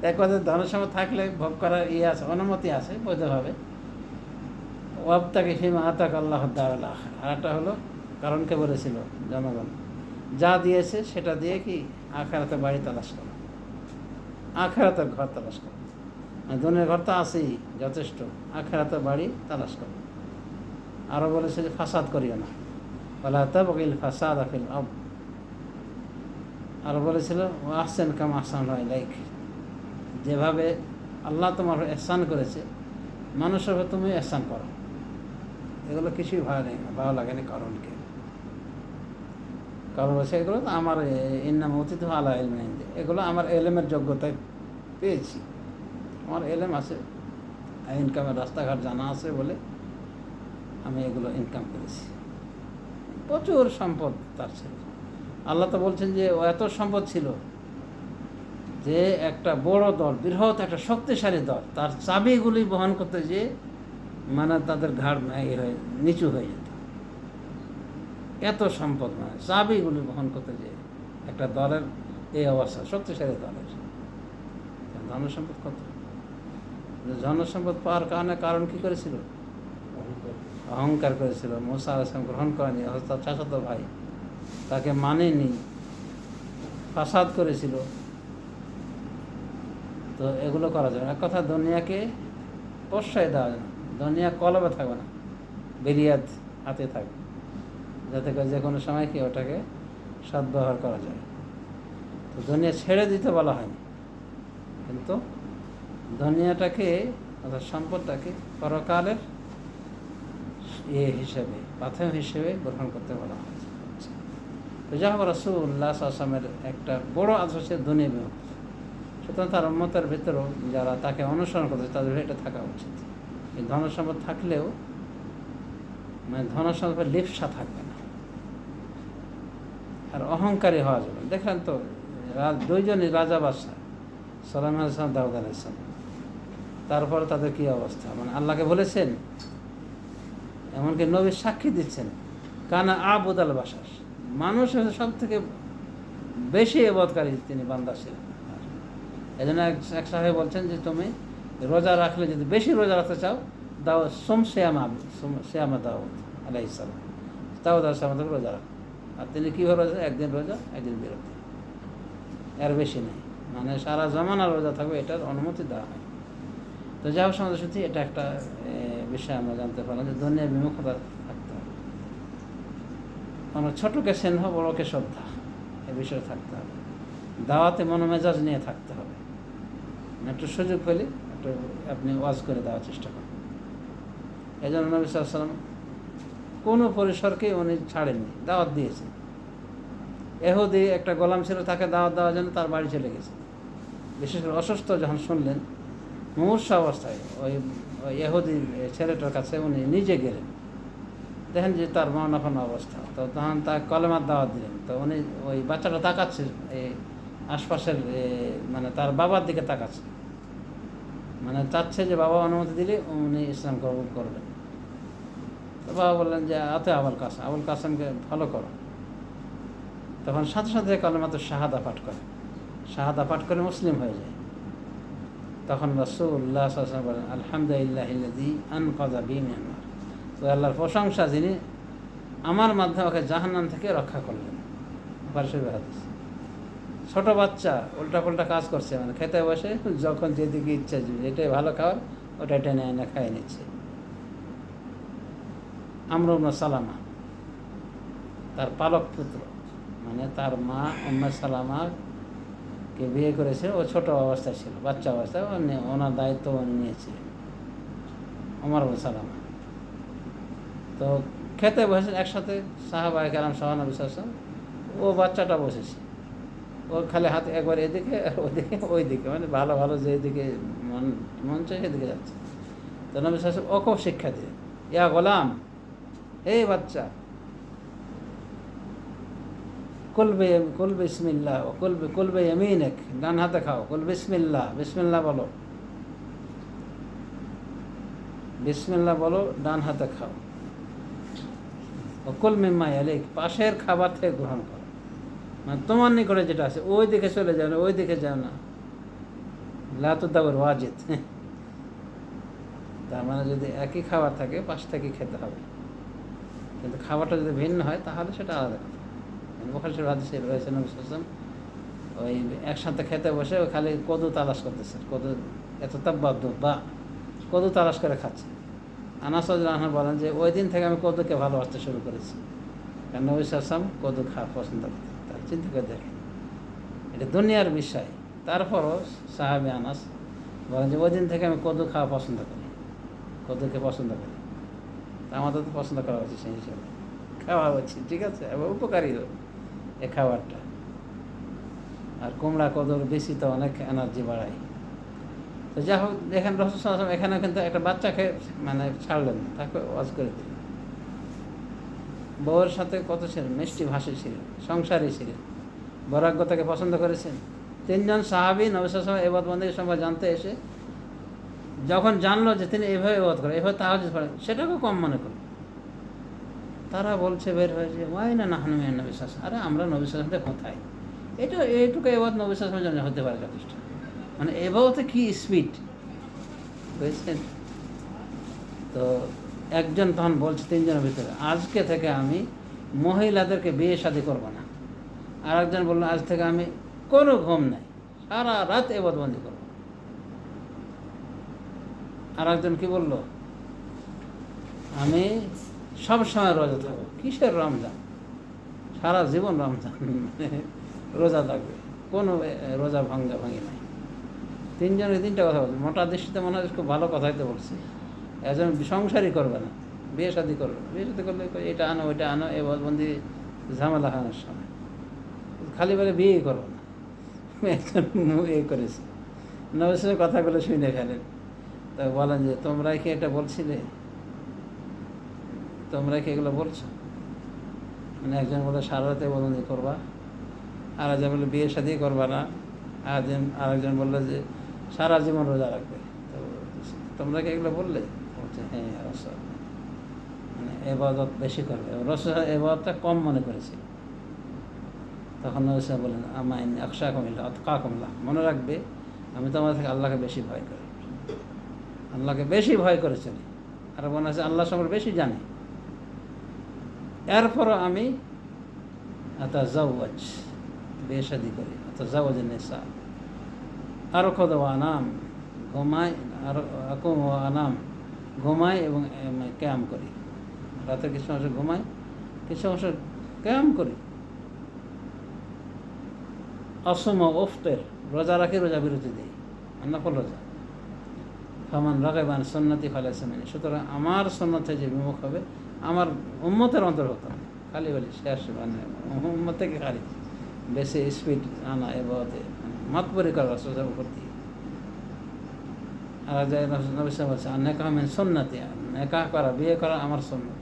[SPEAKER 1] এক কথা ধনের সময় থাকলে ভোগ করার আছে, অনুমতি আছে বৈধভাবে। ওয়াবতাকি ফিমা আতাক আল্লাহ দারুল আখিরা। আর একটা হলো কারণকে বলেছিল জনগণ, যা দিয়েছে সেটা দিয়ে কি আখিরাতের বাড়ি তালাশ করো, আখিরাতের ঘর তালাশ করো। দুনিয়ার ঘর তো আছেই যথেষ্ট, আখিরাতের বাড়ি তালাশ করো। আরও বলেছে যে ফাসাদ করিও না, ওয়ালা তাবগিল ফাসাদ ফিল আরদ। আরও বলেছিল ও আহসেন কামা আহসানাল্লাহু ইলাইক, যেভাবে আল্লাহ তোমার ইহসান করেছে মানুষের উপর তুমি ইহসান করো। এগুলো কিছুই ভালো লাগেনি কারণকে। কারণ বলছে এগুলো তো আমার ইন্নাম অতীত আলা ইলমিন ইনদি, এগুলো আমার এলেমের যোগ্যতায় পেয়েছি, আমার এলেম আছে, ইনকামের রাস্তাঘাট জানা আছে বলে আমি এগুলো ইনকাম করেছি। প্রচুর সম্পদ তার ছিল। আল্লাহ তো বলছেন যে ও এত সম্পদ ছিল যে একটা বড় দল, বৃহৎ একটা শক্তিশালী দল, তার চাবিগুলি বহন করতে যে মানে তাদের ঘাড় নিচু হয়ে যেত। এত সম্পদ, মানে চাবিগুলি বহন করতে যে একটা দলের এই অবস্থা, শক্তিশালী দলের। ধনসম্পদ কত, ধনসম্পদ পাওয়ার কারণ কি করেছিল? অহংকার করেছিল। মুসা আলাইহিস সালাম গ্রহণ করেনি, তার চাচাতো ভাই তাকে মানেনি, ফাসাদ করেছিল। তো এগুলো করা যাবে না। এক কথা দুনিয়াকে প্রশ্রয় দেওয়া যায় না, দুনিয়া কলবে থাকবে না, বেরিয়াত হাতে থাকবে, যাতে করে যে কোনো সময় কি ওটাকে সদ্ব্যবহার করা যায়। তো দুনিয়া ছেড়ে দিতে বলা হয়নি, কিন্তু দুনিয়াটাকে অর্থাৎ সম্পদটাকে পরকালের হিসেবে, প্রাথমিক হিসেবে গ্রহণ করতে বলা হয়েছে। তো যা হোক, রাসূলুল্লাহ সাল্লাল্লাহু আলাইহি ওয়াসাল্লামের একটা বড় আদর্শ হচ্ছে দুনিয়া বিমুখ। সুতরাং তার উম্মতের ভেতরেও যারা তাকে অনুসরণ করছে তাদের এটা থাকা উচিত। এই ধনসম্পদ থাকলেও মানে ধনসম্পদ লিপ্সা থাকবে না, আর অহংকারী হওয়া যাবে। দেখলেন তো দুইজনই রাজা বাদশাহ, সুলাইমান আলাইহিস সালাম, দাউদ আলাইহিস সালাম, তারপরে তাদের কী অবস্থা, মানে আল্লাহকে বলেছেন, এমনকি নবীর সাক্ষী দিচ্ছেন, কানা আবুদাল বাসাস, মানুষের সব থেকে বেশি ইবাদতকারী তিনি বান্দা ছিলেন। এই জন্য এক সাহেব বলছেন যে তুমি রোজা রাখলে, যদি বেশি রোজা রাখতে চাও, শ্যামা দাউদ আলাইহিস সালাম, দাউদ আলাইহিস সালাম রোজা রাখো। আর তিনি কীভাবে রোজা? একদিন রোজা, একদিন বিরতি, এর বেশি নেই, মানে সারা জমানা রোজা থাকবে, এটার অনুমতি দেওয়া হয়। তো যাই হোক, সমাজের সাথে এটা একটা বিষয় আমরা জানতে পারলাম যে দুনিয়া বিমুখতা থাকতে হবে, কোনো ছোটোকে স্নেহ, বড়োকে শ্রদ্ধা, এ বিষয়ে থাকতে হবে। দাওয়াতে মনোমেজাজ নিয়ে থাকতে হবে, একটু সুযোগ পেলে একটু আপনি ওয়াজ করে দেওয়ার চেষ্টা করুন। এই জন্য নবী সাল্লাল্লাহু আলাইহি ওয়াসাল্লাম কোনো পরিসরকে উনি ছাড়েননি, দাওয়াত দিয়েছেন। এহুদি একটা গোলাম ছিল, তাকে দাওয়াত দেওয়ার জন্য তার বাড়ি চলে গেছে। বিশেষ করে অসুস্থ যখন শুনলেন, মুমূর্ষু অবস্থায় ওই ইহুদি ছেলেটার কাছে উনি নিজে গেলেন, দেখেন যে তার মরণাপন্ন অবস্থা। তো তখন তার কলেমার দাওয়াত দিলেন। তো উনি ওই বাচ্চাটা তাকাচ্ছে এই আশপাশের মানে তার বাবার দিকে তাকাচ্ছে, মানে চাচ্ছে যে বাবা অনুমতি দিলে উনি ইসলাম কবুল করবেন। তো বাবা বললেন যে আতে আবুল কাসেমকে ফলো করো। তখন সাথে সাথে কালেমাতুশ শাহাদা পাঠ করে, শাহাদা পাঠ করে মুসলিম হয়ে যায়। তখন রাসূলুল্লাহ সাল্লাল্লাহু আলাইহি ওয়াসাল্লাম বলেন আলহামদুলিল্লাহিল্লাযী আনকাযা বি মিনান নার, তো আল্লাহর প্রশংসা যিনি আমার মাধ্যমে ওকে জাহান্নাম থেকে রক্ষা করলেন। বুখারী হাদিস। ছোট বাচ্চা উল্টাপাল্টা কাজ করছে, মানে খেতে বসে যখন যেদিকে ইচ্ছা যেটাই ভালো খাওয়ার ওটা টেনে এনে খাইয়ে নিচ্ছে। আমর ইবনে সালামা তার পালক পুত্র, মানে তার মা উম্মে সালামাকে বিয়ে করেছে, ও ছোট অবস্থায় ছিল, বাচ্চা অবস্থায় ওনার দায়িত্ব উনি নিয়েছিলেন, ওমর ইবনে সালামা। তো খেতে বসেছেন একসাথে সাহাবায়ে কেরাম সহ নবী সাল্লাল্লাহু আলাইহি ওয়াসাল্লাম, ও বাচ্চাটা বসেছে, ও খালি হাতে একবার এদিকে আর ওদিকে ওইদিকে, মানে ভালো ভালো যেদিকে মন চাই সেদিকে যাচ্ছে। তো নবী সাল্লাল্লাহু আলাইহি ওয়াসাল্লাম ওকেও শিক্ষা দিয়ে, ইয়া গোলাম, এই বাচ্চা, কুল বিসমিল্লাহ ও কুল বিয়ামিনিক, ডান হাতে খাও, কুল বিসমিল্লাহ, বিসমিল্লাহ বলো, বিসমিল্লাহ বলো, ডান হাতে খাও, ও কুল মিম্মা ইয়ালিক, পাশের খাবার থেকে গ্রহণ করো, মানে তোমার নিকটে যেটা আছে ওই দিকে চলে যাও না, ওই দিকে যাও না, লা তুদাউর ওয়াজিদ, তার মানে যদি একই খাবার থাকে পাশ থেকে খেতে হবে, কিন্তু খাবারটা যদি ভিন্ন হয় তাহলে সেটা আলাদা কথা। বুখারী শরীফ হাদিসে রয়েছে নবী সাল্লাল্লাহু আলাইহি ওয়াসাল্লাম ওই একসাথে খেতে বসে ওই খালি কদু তালাশ করতেছে, কদু এত তাব্বাদ বা কদু তালাশ করে খাচ্ছে। আনাস রাদিয়াল্লাহু আনহু বলেন যে ওই দিন থেকে আমি কদুকে ভালোবাসতে শুরু করেছি, কারণ নবী সাল্লাল্লাহু আলাইহি ওয়াসাল্লাম কদু খাওয়া পছন্দ করতেন। তার চিন্তা করে দেখেন, এটা দুনিয়ার বিষয়, তারপরও সাহাবী আনাস বলেন যে ওই দিন থেকে আমি কদু খাওয়া পছন্দ করি, কদুকে পছন্দ করি। তা আমাদের তো পছন্দ করা উচিত, সেই হিসাবে খাওয়া উচিত, ঠিক আছে, এবং উপকারী এ খাবারটা। আর কুমড়া কদুর বেশি তো অনেক এনার্জি বাড়ায়। তো যাই হোক, দেখেন রাসূল সাল্লাল্লাহু আলাইহি ওয়াসাল্লাম এখানে কিন্তু একটা বাচ্চাকে মানে ছাড়লেন না, তাকে ওয়াজ করে দিলেন। বউয়ের সাথে কত ছিলেন, মিষ্টি ভাষী ছিলেন, সংসারী ছিলেন, বরাগ্য তাকে পছন্দ করেছেন। তিনজন সাহাবী নবী সাল্লাল্লাহু আলাইহি ওয়াসাল্লাম ইবাদত বন্দেগীর সময় জানতে এসে যখন জানলো যে তিনি এভাবে ইবাদত করেন, এভাবে তাহাজ্জুদ পড়েন, সেটাকেও কম মনে করল। তারা বলছে বের হয়েছে, ওয়াইনা নাহনু মিনান নবী সাল্লাল্লাহু আলাইহি ওয়াসাল্লাম, আরে আমরা নবী সাল্লাল্লাহু আলাইহি ওয়াসাল্লাম কোথায়, এটা এইটুকু ইবাদত নবী সাল্লাল্লাহু আলাইহি ওয়াসাল্লাম হতে পারে যথেষ্ট। মানে এবাদতে কি স্পিড, বুঝছেন? তো একজন তখন বলছে তিনজনের ভিতরে, আজকে থেকে আমি মহিলাদেরকে বিয়ে শাদী করবো না। আর একজন বললো, আজ থেকে আমি কোনো ঘুম নাই, সারা রাত ইবাদতবন্দি করবো। আর একজন কি বললো, আমি সব সময় রোজা থাকবো। কিসের রমজান, সারা জীবন রমজান, রোজা থাকবে, কোনো রোজা ভাঙি নাই। তিনজনের তিনটা কথা বলছে, মোটা দৃষ্টিতে মনে হয় খুব ভালো কথাই তো বলছে। একজন সংসারই করবে না, বিয়ে শাদী করবে না, বিয়ে শাদী করলে এটা আনো ওইটা আনো, এ বন্দি ঝামেলা খানোর সময় খালি বলে বিয়েই করবো না। একজন এ করেছে, নবীর কথাগুলো শুনে ফেলেন। তা বলেন যে তোমরা কি এটা বলছিলে, তোমরা কি এগুলো বলছো? মানে একজন বলে সারা রাতে বন্দি করবা, আর একজন বলে বিয়ে শাদী করবা না, আরেকজন বললো যে সারা জীবন রোজা রাখবে। তো তোমরা কি এগুলো বললে? বলছে হ্যাঁ রাসূল, মানে ইবাদত বেশি করবে, রাসূল ইবাদতটা কম মনে করেছিল। তখন রাসূল বলেন আমাইন আখশাকুম লিল্লাহ আতকাকুম লাহ, মনে রাখবে আমি তোমার থেকে আল্লাহকে বেশি ভয় করি, আল্লাহকে বেশি ভয় করে চলি, আর মনে আছে আল্লাহ সম্পর্কে বেশি জানি। এরপরও আমি আতাজাওয়াজ, বিয়ে শাদী করি, আতাজাওয়াজ নিসা, আর খোদা আনাম, ঘুমাই, আর আকুম আনাম, ঘুমাই এবং ক্যাম করি, রাতে কিছু অংশ ঘুমাই, কিছু অংশ ক্যাম করি। অসম ওফতের, রোজা রাখি, রোজা বিরতি দিই, নফল রোজা। ফামান রাগিবা আন সুন্নতি ফালাইসা মিন্নি, সুতরাং আমার সুন্নত যে বিমুখ হবে আমার উম্মতের অন্তর্ভুক্ত নয়। খালি বলি শেষ, মানে উম্মত থেকে খালি বেশি স্পিড আনা এবাদতে মাতবরি করা রাসূলের উপর দিয়ে। আর নবী সাল্লাল্লাহু বলছে নেকাহ মিন সুন্নতি, নেকাহ করা, বিয়ে করা আমার সুন্নত।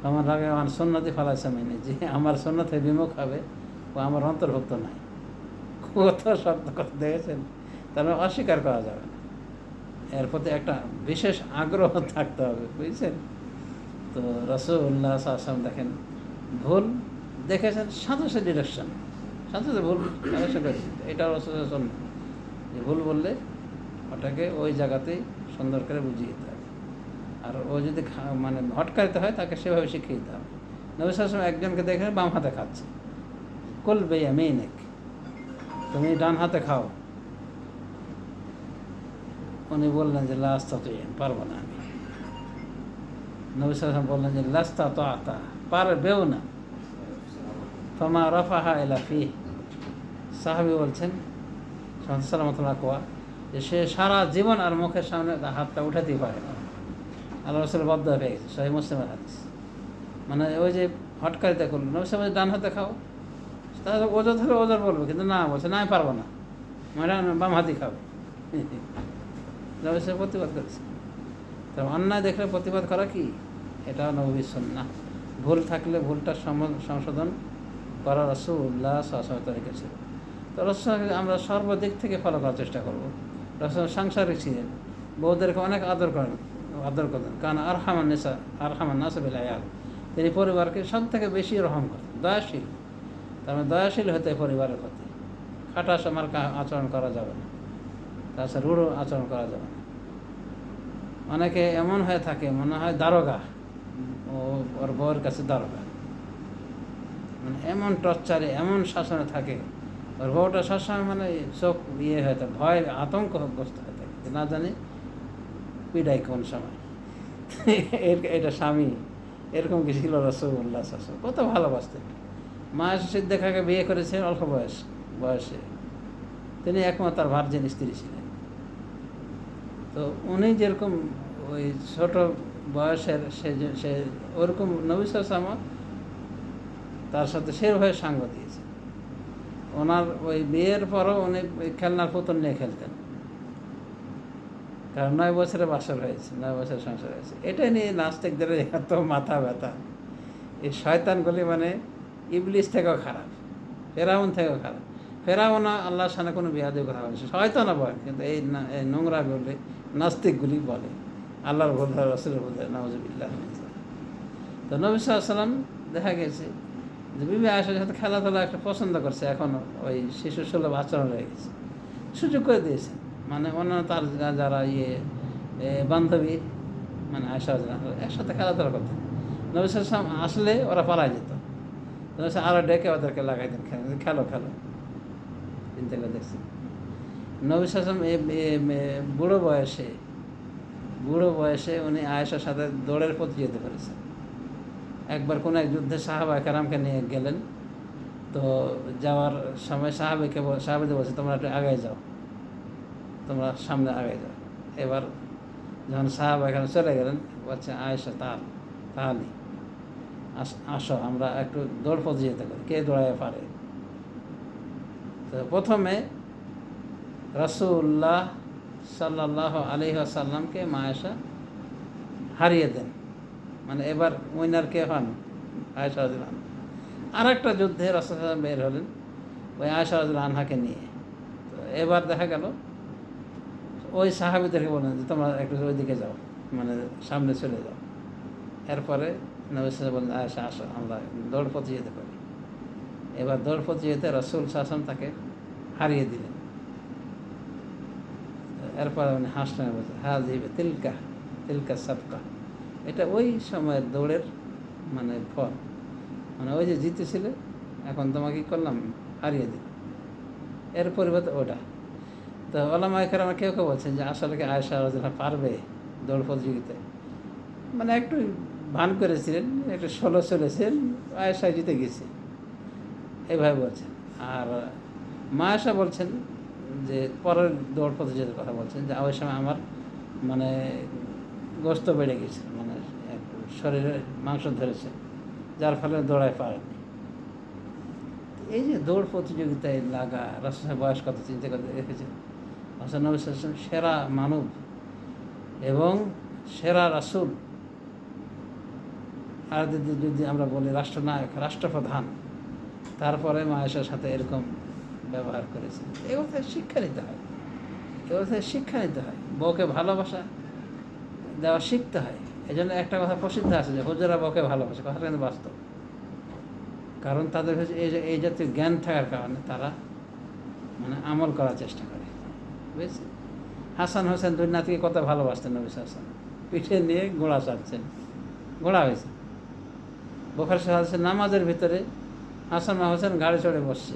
[SPEAKER 1] আমার রাগে আমার সুন্নতি ফালাইসা মিন্নি, যে আমার সুন্নতে বিমুখ হবে ও আমার অন্তর্ভুক্ত নাই। কত শক্ত কথা দেখেছেন, তার মানে অস্বীকার করা যাবে না, এর প্রতি একটা বিশেষ আগ্রহ থাকতে হবে, বুঝছেন। তো রাসূলুল্লাহ সাল্লাল্লাহু আলাইহি ওয়াসাল্লাম দেখেন ভুল দেখেছেন, সাথে সাথে ডিরেকশন, সাথে সাথে ভুল কারেকশন করে দিতে, এটা রাসূলের জন্য যে ভুল বললে ওটাকে ওই জায়গাতেই সুন্দর করে বুঝিয়ে দিতে হবে। আর ও যদি মানে হটকারিতে হয় তাকে সেভাবে শিখিয়ে দিতে হবে। নবী সাল্লাল্লাহু আলাইহি ওয়াসাল্লাম একজনকে দেখে বাম হাতে খাচ্ছে, কুল বিয়ামিনিক, তুমি ডান হাতে খাও। উনি বললেন যে লা আস্তাতিউ, পারবো না আমি। নবী সাল্লাল্লাহু আলাইহি ওয়াসাল্লাম বললেন যে লাস্তাতা'তা, পারবেও না। ফামা রাফাহা ইলা ফিহ, সাহাবী বলছেন সালামাতুল্লাহ কোয়া, যে সে সারা জীবন আর মুখের সামনে হাতটা উঠাতেই পারে না। আল্লাহ রাসূলের বদদোয়া পেয়ে গেছে, সহিহ মুসলিমের হাদিস। মানে ওই যে হটকারিতা করলো, নবী সাল্লাল্লাহু আলাইহি ওয়াসাল্লাম ডান হাতে খাও, তাহলে ওজোর ধরে ওজোর বলবে, কিন্তু না, বলছে না আমি পারবো না, মানে বাম হাতেই খাবে। নবী সাল্লাল্লাহু প্রতিবাদ করেছে। তো অন্যায় দেখলে প্রতিবাদ করা কি, এটা নবীর সুন্নাহ। ভুল থাকলে ভুলটা সংশোধন করা রাসূলুল্লাহ সাল্লাল্লাহু আলাইহি ওয়াসাল্লাম রেখেছিল। তো রাসূলকে আমরা সর্বদিক থেকে ফলো করার চেষ্টা করব। রাসূল সাংসারিক ছিলেন, বউদেরকে অনেক আদর করতেন, কারণ আরহামান নাস বিল আয়াল, তিনি পরিবারকে সব থেকে বেশি রহম করতেন, দয়াশীল। তার মানে দয়াশীল হতে পরিবারের প্রতি খাটাস আমার আচরণ করা যাবে না, তাছাড়া রূঢ় আচরণ করা যাবে না। অনেকে এমন হয়ে থাকে, মনে হয় দারোগা, ওর বউয়ের কাছে দারোগা, মানে এমন টর্চারে এমন শাসনে থাকে, ওর বউটা সবসময় মানে চোখ ইয়ে হয়ে থাকে, ভয় আতঙ্কগ্রস্ত হয়ে থাকে, যে না জানি পিডাই কোন সময়। এটা স্বামী এরকম কি ছিল রাসূলুল্লাহ সাল্লাল্লাহু আলাইহি ওয়াসাল্লাম, কত ভালোবাসতেন। মা সিদ্দিকাকে বিয়ে করেছেন অল্প বয়সে, তিনি একমাত্র তার ভার্জিন স্ত্রী ছিলেন। তো উনি যেরকম ওই ছোট বয়সের সে ওরকম নবী সাল্লাল্লাহু আলাইহি ওয়াসাল্লাম তার সাথে সেভাবে সাঙ্গ দিয়েছে। ওনার ওই বিয়ের পরও উনি খেলনার পুতুল নিয়ে খেলতেন, কারণ 9 বছরে বাসর হয়েছে, 9 বছর সংসার হয়েছে। এটা নিয়ে নাস্তিকদের এত মাথা ব্যথা। এই শয়তানগুলি মানে ইবলিস থেকেও খারাপ, ফেরাউন থেকেও খারাপ। ফেরাউন আল্লাহর সামনে কোনো বিয়াদের কথা বলেছে, শয়তানও বলে, কিন্তু এই নোংরাগুলি নাস্তিকগুলি বলে আল্লাহর ভুল ধরে, রাসূলের ভুল ধরে, নাউযুবিল্লাহ। তো নবী সাল্লাল্লাহু আলাইহি ওয়াসাল্লাম দেখা গেছে যে বিবি আয়েশার সাথে খেলাধুলা একটা পছন্দ করছে, এখনও ওই শিশু সুলভ আচরণ রয়ে গেছে, সুযোগ করে দিয়েছে। মানে অন্যান্য তার যারা বান্ধবী, মানে আয়েশা একসাথে খেলাধুলা করতেন, নবী সাল্লাল্লাহু আলাইহি ওয়াসাল্লাম আসলে ওরা পালাই যেত, আরও ডেকে ওদেরকে লাগাইতেন, খেলো খেলো। চিন্তা করে দেখছি নবী সাল্লাল্লাহু আলাইহি ওয়াসাল্লাম বুড়ো বয়সে উনি আয়েশার সাথে দৌড়ের প্রতিযোগিতা করেছেন। একবার কোনো এক যুদ্ধে সাহাবায়ে কেরামকে নিয়ে গেলেন, তো যাওয়ার সময় সাহাবাদের বলছে তোমরা একটু আগায় যাও, তোমরা সামনে আগায় যাও। এবার যখন সাহাবায়ে কেরাম চলে গেলেন, বলছে আয়েশা তাহলে আসো আমরা একটু দৌড় প্রতিযোগিতা করি, কে দৌড়াইতে পারে। তো প্রথমে রাসূলুল্লাহ সাল্লাল্লাহু আলাইহি ওয়াসাল্লামকে মা আয়েশা হারিয়ে দেন, মানে এবার উইনার কে হন, আয়েশা রাদিয়াল্লাহু আনহা। আর একটা যুদ্ধে রাসূলুল্লাহ বের হলেন ওই আয়েশা রাদিয়াল্লাহু আনহাকে নিয়ে। তো এবার দেখা গেল ওই সাহাবীদেরকে বললেন যে তোমরা একটু ওইদিকে যাও, মানে সামনে চলে যাও। এরপরে নবী সাল্লাল্লাহু আলাইহি ওয়াসাল্লাম বললেন আয়েশা আসো আমরা দৌড় প্রতিযোগিতা করি। এবার দৌড় প্রতিযোগিতায় রাসূল সাল্লাল্লাহু আলাইহি ওয়াসাল্লাম তাকে হারিয়ে দিলেন। এরপরে উনি হাসলেন, বলছে হাযিহি তিলকা সাবকা, এটা ওই সময়ের দৌড়ের মানে ফল, মানে ওই যে জিতেছিলে এখন তোমাকে কী করলাম, হারিয়ে দিলাম, এর পরিবর্তে ওটা। তো ওলামায়ে কেরাম কেউ বলছেন যে আসলে কি আয়েশা রাদিয়াল্লাহু আনহা পারবে দৌড় প্রতিযোগিতায়, মানে একটু ভান করেছিলেন, একটু ষোলো চলেছেন, আয়েশা জিতে গেছে, এইভাবে বলছেন। আর মা আয়েশা বলছেন যে পরের দৌড় প্রতিযোগিতার কথা বলছেন, যে ওই সময় আমার মানে গোস্ত বেড়ে গেছে, মানে শরীরে মাংস ধরেছে, যার ফলে দৌড়ায় পারেনি। এই যে দৌড় প্রতিযোগিতায় লাগা, রাসূলের বয়স কত চিন্তা করে রেখেছেন। রাসূল নবী সাল্লাল্লাহু আলাইহি ওয়াসাল্লাম সেরা মানব এবং সেরা রাসূল, আর যদি আমরা বলি রাষ্ট্রনায়ক, রাষ্ট্রপ্রধান, তারপরে মা আয়েশার সাথে এরকম ব্যবহার করেছেন। এ কথায় শিক্ষা নিতে হয়, এ কথায় শিক্ষা নিতে হয়, বউকে ভালোবাসা দেওয়া শিখতে হয়। এই জন্য একটা কথা প্রসিদ্ধ আছে যে হুজুরা বউকে ভালোবাসে, কথাটা কিন্তু বাস্তব। কারণ তাদের কাছে এই জাতীয় জ্ঞান থাকার কারণে তারা মানে আমল করার চেষ্টা করে, বুঝছেন? হাসান হোসেন দুই নাতিকে কত ভালোবাসতেন নবী সাল্লাল্লাহু আলাইহি ওয়াসাল্লাম, পিঠে নিয়ে ঘোড়া চাটছেন, ঘোড়া হয়েছে। বুখারী শরীফে নামাজের ভিতরে হাসান হোসেন গাড়ি চড়ে বসছে,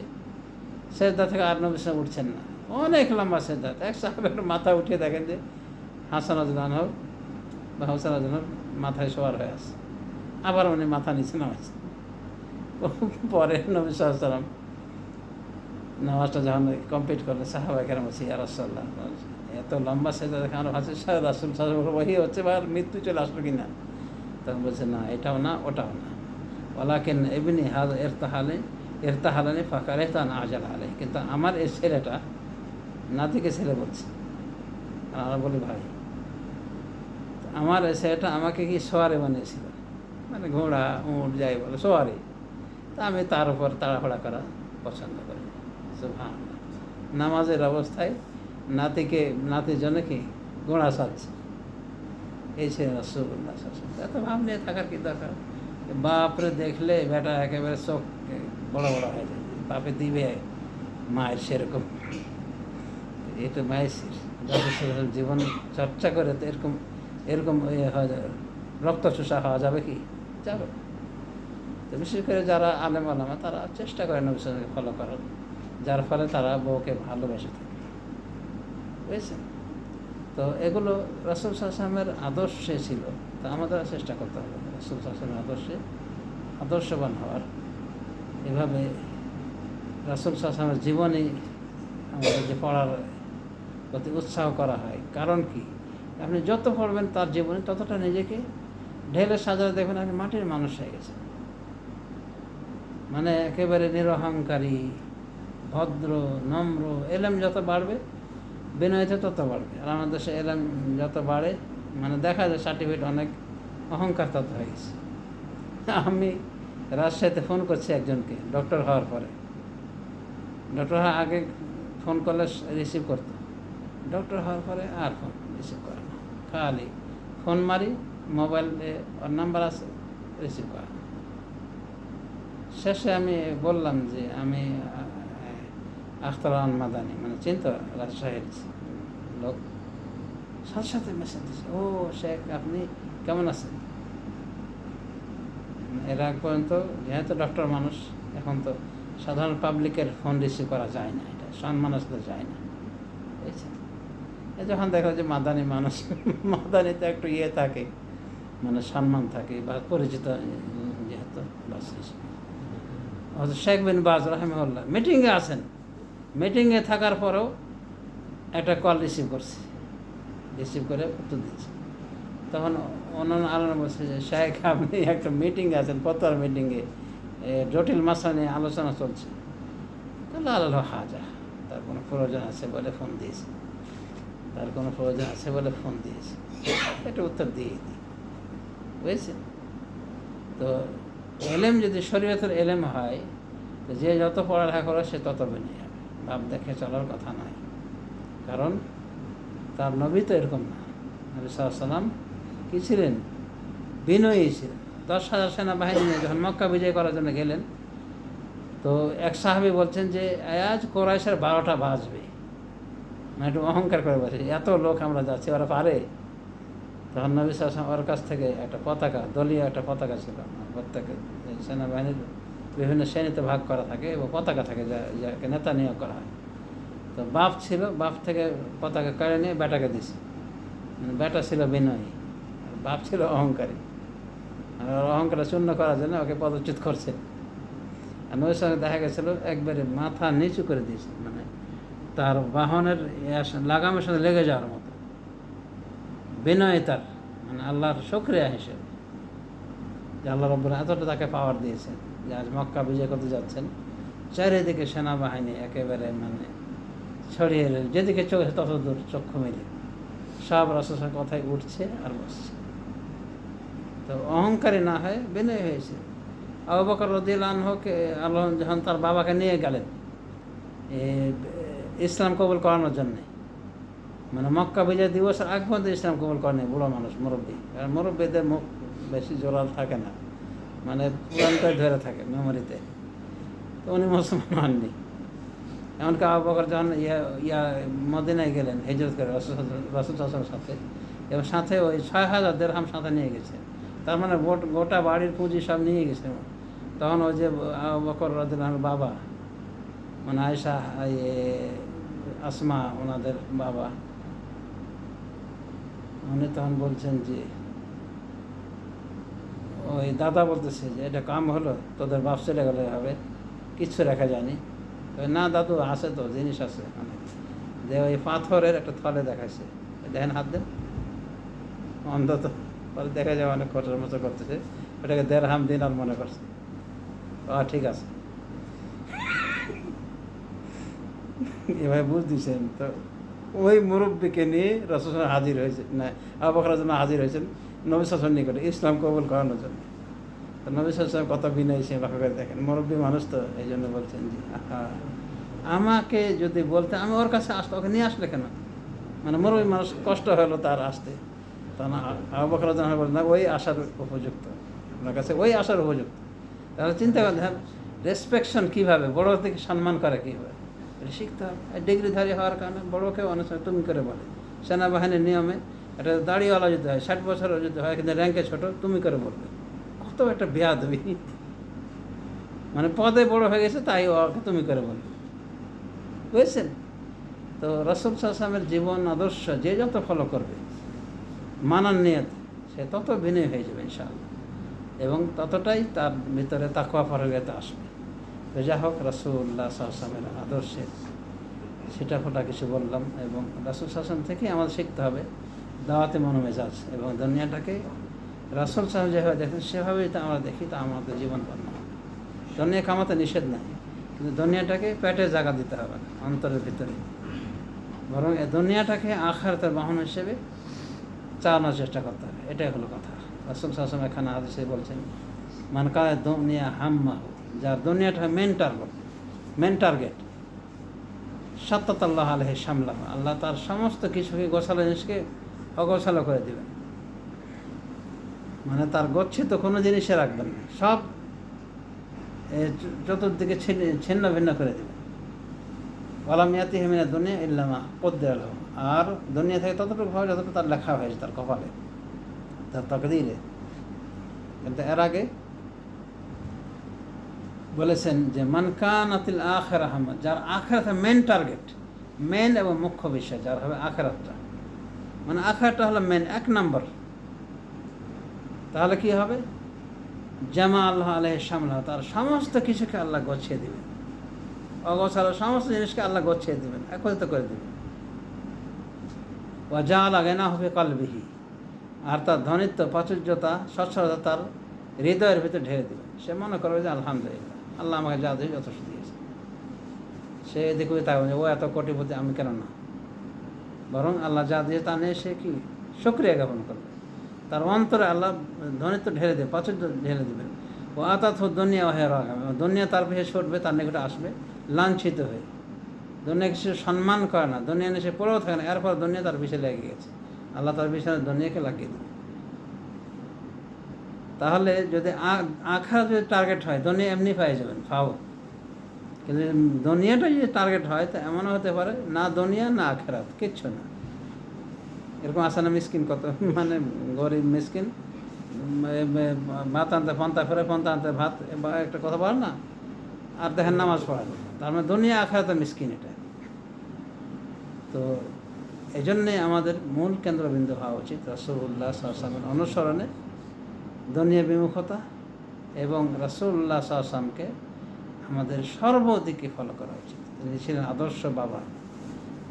[SPEAKER 1] সেজদা থেকে আর নবী সাল্লাল্লাহু উঠছেন না, অনেক লম্বা সেজদা। এক সাহাবী একটু মাথা উঠিয়ে দেখেন যে হাসান রাদিয়াল্লাহু বা হোসেন রাদিয়াল্লাহু মাথায় সওয়ার হয়ে আছে, আবার উনি মাথা নিচে নামাচ্ছেন। পরে নবী সাল্লাল্লাহু আলাইহি ওয়াসাল্লাম নামাজটা যখন কমপ্লিট করলেন, সাহাবা কেরাম বলছে ইয়া রাসূলুল্লাহ, এত লম্বা সেজদা দেখে আমরা ভাবছি রাসূল সাল্লাল্লাহু আলাইহি ওয়াসাল্লাম হচ্ছে বা মৃত্যু চলে আসলো কিনা। তখন বলছে না, এটাও না ওটাও না, ওয়ালাকিন ইবনি হাযা ইরতাহালানি ফাকারিহতু আন আজাল আলাইহি, কিন্তু আমার এই ছেলেটা, নাতিকে ছেলে বলছে, আর আমরা বলি ভাই, আমার এই ছেলেটা আমাকে কি সোয়ারে বানিয়েছিল, মানে ঘোড়া উঁট যাই বলে সোয়ারে, তা আমি তার উপর তাড়াহুড়া করা পছন্দ করি। সুবহানাল্লাহ, নামাজের অবস্থায় নাতির জন্য কি ঘোড়া সাজছে, এই ছিল রাসূলুল্লাহ সাল্লাল্লাহু আলাইহি ওয়াসাল্লাম। এত ভাব নিয়ে থাকার কি দরকার? বাপরে দেখলে বেটা একেবারে চোখ বড় বড় হয়ে যায়, বাপে দিবে মায়ের সেরকম, এটা মায়ের জীবন চর্চা করে তো এরকম এরকম রক্ত চোষা হওয়া যাবে কি? যাবে। তো বিশেষ করে যারা আলেম ওলামা তারা চেষ্টা করে নবী সাল্লাল্লাহু আলাইহি ওয়াসাল্লামকে ফলো করার, যার ফলে তারা বউকে ভালোবেসে থাকে, বুঝেছেন? তো এগুলো রাসূল সাল্লাল্লাহু আলাইহি ওয়াসাল্লামের আদর্শে ছিল। তো আমাদের চেষ্টা করতে হবে রাসূল সাল্লাল্লাহু আলাইহি ওয়াসাল্লামের আদর্শবান হওয়ার। এভাবে রাসূল সাল্লাল্লাহু আলাইহি ওয়াসাল্লামের জীবনী আমাদের যে পড়ার প্রতি উৎসাহ করা হয়। কারণ কি, আপনি যত পড়বেন তার জীবনে ততটা নিজেকে ঢেলে সাজাতে দেখবেন আপনি মাটির মানুষ হয়ে গেছেন, মানে একেবারে নিরহংকারী, ভদ্র, নম্র। এলেম যত বাড়বে বিনয়তে তত বাড়বে। আর আমাদের দেশে এলেম যত বাড়ে মানে দেখা যায় সার্টিফিকেট অনেক, অহংকার তত হয়ে গেছে। আমি রাজশাহীতে ফোন করছি একজনকে ডক্টর হওয়ার পরে, ডক্টর হওয়ার আগে ফোন করলে রিসিভ করতো, ডক্টর হওয়ার পরে আর ফোন রিসিভ করে না, খালি ফোন মারি, মোবাইলে ওর নাম্বার আছে, রিসিভ করে না। শেষে আমি বললাম যে আমি আখতার মাদানী, মানে চিন্তা রাজশাহীর লোক, সাথে সাথে মেসেজ দিচ্ছে, ও শেখ আপনি কেমন আছেন? এর আগ পর্যন্ত যেহেতু ডক্টর মানুষ, এখন তো সাধারণ পাবলিকের ফোন রিসিভ করা যায় না, এটা সম্মান আসলে যায় না, বুঝছেন? যখন দেখা যে মাদানী মানুষ, মাদানীতে একটু ইয়ে থাকে, মানে সম্মান থাকে বা পরিচিত যেহেতু, বাস শেখ বিন বাজ রাহিমাহুল্লাহ মিটিংয়ে আছেন, মিটিংয়ে থাকার পরেও একটা কল রিসিভ করছে, রিসিভ করে উত্তর দিচ্ছে। তখন অন্যান্য আলোচনা বলছে যে শেখ আপনি একটা মিটিংয়ে আছেন, ফতোয়ার মিটিংয়ে, জটিল মাসলা নিয়ে আলোচনা চলছে, আল্লাহ হাজা, তার কোনো প্রয়োজন আছে বলে ফোন দিয়েছে, তার কোনো প্রয়োজন আছে বলে ফোন দিয়েছে, এটা উত্তর দিয়ে দিই, বুঝেছেন? তো এলেম যদি শরীয়তের এলেম হয়, তো যে যত পড়ালেখা করে সে তত বেনে যাবে, ভাব দেখে চলার কথা নয়। কারণ তার নবী তো এরকম না, নবী সাল্লাল্লাহু আলাইহি ওয়াসাল্লাম কী ছিলেন? বিনয়ী ছিলেন। 10,000 সেনাবাহিনী নিয়ে যখন মক্কা বিজয় করার জন্য গেলেন, তো এক সাহাবী বলছেন যে আজ কোরাইশের 12টা বাজবে, মানে একটু অহংকার করে বলছে, এত লোক আমরা যাচ্ছি, ওরা পারে? তখন নবী সাল্লাল্লাহু আলাইহি ওয়াসাল্লাম ওর কাছ থেকে একটা পতাকা, দলীয় একটা পতাকা ছিল, প্রত্যেকের সেনাবাহিনীর বিভিন্ন শ্রেণীতে ভাগ করা থাকে এবং পতাকা থাকে যাকে নেতা নিয়োগ করা হয়। তো বাপ ছিল, বাপ থেকে পতাকা কেড়ে নিয়ে বেটাকে দিছে, মানে বেটা ছিল বিনয়ী আর বাপ ছিল অহংকারী, আর অহংকারে চূর্ণ করার জন্য ওকে পদচ্যুত করছে। আর নবীর সঙ্গে দেখা গেছিলো একবারে মাথা নিচু করে দিয়েছে, মানে তার বাহনের লাগামের সাথে লেগে যাওয়ার মতো বিনয় তার, মানে আল্লাহর শুকরিয়া হিসেবে যে আল্লাহ রাব্বুল এতটা তাকে পাওয়ার দিয়েছেন যে আজ মক্কা বিজয় করতে যাচ্ছেন, চারিদিকে সেনাবাহিনী একেবারে মানে ছড়িয়ে, যেদিকে চোখ তত দূর চক্ষু মেলে সব রাসূলের কথায় উঠছে আর বসছে। তো অহংকারী না হয়ে বিনয় হয়েছে। আবু বকর রাদিয়াল্লাহু আনহুকে আল্লাহ যখন তার বাবাকে নিয়ে গেলেন ইসলাম কবুল করানোর জন্যে, মানে মক্কা বিজয় দিবসের আগ পর্যন্ত ইসলাম কবুল করেনি বুড়ো মানুষ, মুরব্বী। আর মুরব্বীদের মুখ বেশি জোরাল থাকে না, মানে পুরানটাই ধরে থাকে মেমোরিতে। তো উনি মুসলমান হননি। এমনকি আবু বকর যখন মদিনায় গেলেন হিজরত করে রাসূল সাল্লাল্লাহু সাথে, এবং সাথে ওই ৬,০০০ দিরহাম সাথে নিয়ে গেছে, তার মানে গোটা বাড়ির পুঁজি সব নিয়ে গেছে। তখন ওই যে আবু বকর রাদিয়াল্লাহু আনহুর বাবা, মানে আয়েশা, আসমা ওনাদের বাবা, উনি তখন বলছেন যে, ওই দাদা বলতেছে যে এটা কাম হলো, তোদের বাপ চলে গেলে হবে, কিচ্ছু রাখা যায়নি। না দাদু, আছে তো, জিনিস আছে অনেক। যে ওই পাথরের একটা থলে দেখাইছে, দেখেন হাত দেন, অন্তত পরে দেখা যায় অনেক খরচের মতো করতেছে, ওটাকে দেড়হাম দিনার মনে করছে। ঠিক আছে, এভাবে বুঝ দিয়েছেন। তো ওই মুরব্বীকে নিয়ে রাসূল হাজির হয়েছে, না আবু বকর জন্য হাজির হয়েছেন নবী সাল্লাল্লাহু নিকটে ইসলাম কবুল করানোর জন্য। তো নবী সাল্লাল্লাহু কত বিনয়ী সে লক্ষ্য করে দেখেন, মুরব্বী মানুষ তো, এই জন্য বলছেন যে আমাকে যদি বলতে আমি ওর কাছে আসতো, ওকে নিয়ে আসলে কেন, মানে মুরব্বী মানুষ কষ্ট হলো তার আসতে। তখন আবু বকর রাদিয়াল্লাহু আনহু বলেন, না ওই আসার উপযুক্ত, আপনার কাছে ওই আসার উপযুক্ত। তাহলে চিন্তা করেন রেসপেকশন কীভাবে, বড় থেকে সম্মান করে কীভাবে, এটা শিখতে হবে। ডিগ্রিধারী হওয়ার কারণে বড়োকে অনেক সময় তুমি করে বলে। সেনাবাহিনীর নিয়মে এটা দাড়িওয়ালা যদি হয়, 60 বছরও যদি হয়, কিন্তু র্যাঙ্কে ছোটো, তুমি করে বলবে। কত একটা বেয়াদবি, মানে পদে বড় হয়ে গেছে তাই ওকে তুমি করে বলবে, বুঝছেন? তো রাসূল সাল্লাল্লাহু আলাইহি ওয়াসাল্লামের জীবন আদর্শ যে যত ফলো করবে মানার নিয়তে, সে তত বিনয় হয়ে যাবে ইনশাআল্লাহ, এবং ততটাই তার ভিতরে তাকওয়া ফরগেতে আসবে। তো যা হোক, রাসূলুল্লাহ সাল্লাল্লাহু আলাইহি ওয়াসাল্লামের আদর্শের সেটা ফোটা কিছু বললাম, এবং রাসূল সাল্লাল্লাহু আলাইহি ওয়াসাল্লাম থেকে আমাদের শিখতে হবে দাওয়াতে মনোমেজাজ, এবং দুনিয়াটাকে রাসূল সাল্লাল্লাহু আলাইহি ওয়াসাল্লাম যেভাবে দেখেন সেভাবেই তা আমরা দেখি, তা আমাদের জীবন ধন্য হবে। দুনিয়া কামাতে নিষেধ নাই, কিন্তু দুনিয়াটাকে পেটে জায়গা দিতে হবে না, অন্তরের ভিতরে, বরং এই দুনিয়াটাকে আখিরাতের বাহন হিসেবে চালানোর চেষ্টা করতে হবে। এটাই হলো কথা। রাসূল সাল্লাল্লাহু আলাইহি ওয়াসাল্লাম এখানে হাদিসে বলছেন, মান কানা দুনিয়া হাম্মাহু, যার দুনিয়াটা মেন টার্গেট, সাত্তাতাল্লাহু আলাইহি শামলাহু, আল্লাহ তার সমস্ত কিছুকে গোছালো জিনিসকে অগোছালো করে দেবেন, মানে তার গচ্ছিত কোনো জিনিসে রাখবেন না, সব চতুর্দিকে ছিন্ন ভিন্ন করে দেবেন। ওয়ালাম ইয়াতিহি মিনাদ দুনিয়া ইল্লা মা কুদ্দিরা লাহু, আর দুনিয়া থেকে ততটুকু হয় যতটুকু তার লেখা হয়েছে, তার কপালে, তার তাকদীরে। কিন্তু এর আগে বলেছেন যে মান কানাতিল আখিরা হাম্মা, যার আখিরাতের মেন টার্গেট, মেন এবং মুখ্য বিষয় যার হবে আখিরাতটা, মানে আখিরাতটা হলো মেন, 1 নম্বর, তাহলে কি হবে? জামা আল্লাহ আলাইহি শামলাহ, তার সমস্ত কিছুকে আল্লাহ গছিয়ে দেবেন, অগোছালো সমস্ত জিনিসকে আল্লাহ গছিয়ে দেবেন, একত্রিত করে দেবেন। ওয়া জাআলা গিনাহু ফি কলবিহি, আর তার ধনিত্ব, প্রাচুর্যতা, সচ্ছলতা তার হৃদয়ের ভিতরে ঢেলে দেবেন। সে মনে করবে যে আলহামদুলিল্লাহ, আল্লাহ আমাকে যা দিয়ে যথেষ্ট দিয়েছে। সে দেখবে তাকে ও এত কোটিপতি, আমি কেন না, বরং আল্লাহ যা দিয়ে তা নিয়ে সে কি শুকরিয়া জ্ঞাপন করবে। তার অন্তরে আল্লাহ ধনিত্ব ঢেলে দেবে, প্রাচুর্য ঢেলে দেবেন। ও আতাত দুনিয়া হের, দুনিয়া তার পিছিয়ে ছুটবে, তার নিকটে আসবে লাঞ্ছিত হয়ে। দুনিয়াকে সে সম্মান করে না, দুনিয়া নিয়ে সে পড়েও থাকে না, এরপর দুনিয়া তার পিছিয়ে লেগে গেছে, আল্লাহ তার পিছনে দুনিয়াকে লাগিয়ে দেবে। তাহলে যদি আখিরাত যদি টার্গেট হয়, দুনিয়া এমনি পেয়ে যাবেন, ফাও। কিন্তু দুনিয়াটা যদি টার্গেট হয়, তা এমনও হতে পারে না দুনিয়া না আখিরাত, কিচ্ছু না। এরকম আসে না মিসকিন, কত মানে গরিব মিসকিন, ভাত আনতে পন্থা ফেরে, পন্থা আনতে ভাত, একটা কথা বলে না, আর দেখেন নামাজ পড়া, তার মানে দুনিয়া আখিরাতে মিসকিন। এটা তো এই জন্যে আমাদের মূল কেন্দ্রবিন্দু হওয়া উচিত রাসূলুল্লাহ সাল্লাল্লাহু আলাইহি ওয়াসাল্লামের অনুসরণে, দুনিয়া বিমুখতা, এবং রাসূলুল্লাহ সাল্লাল্লাহু আলাইহি ওয়াসাল্লামকে আমাদের সর্বদিকে ফলো করা উচিত। তিনি ছিলেন আদর্শ বাবা,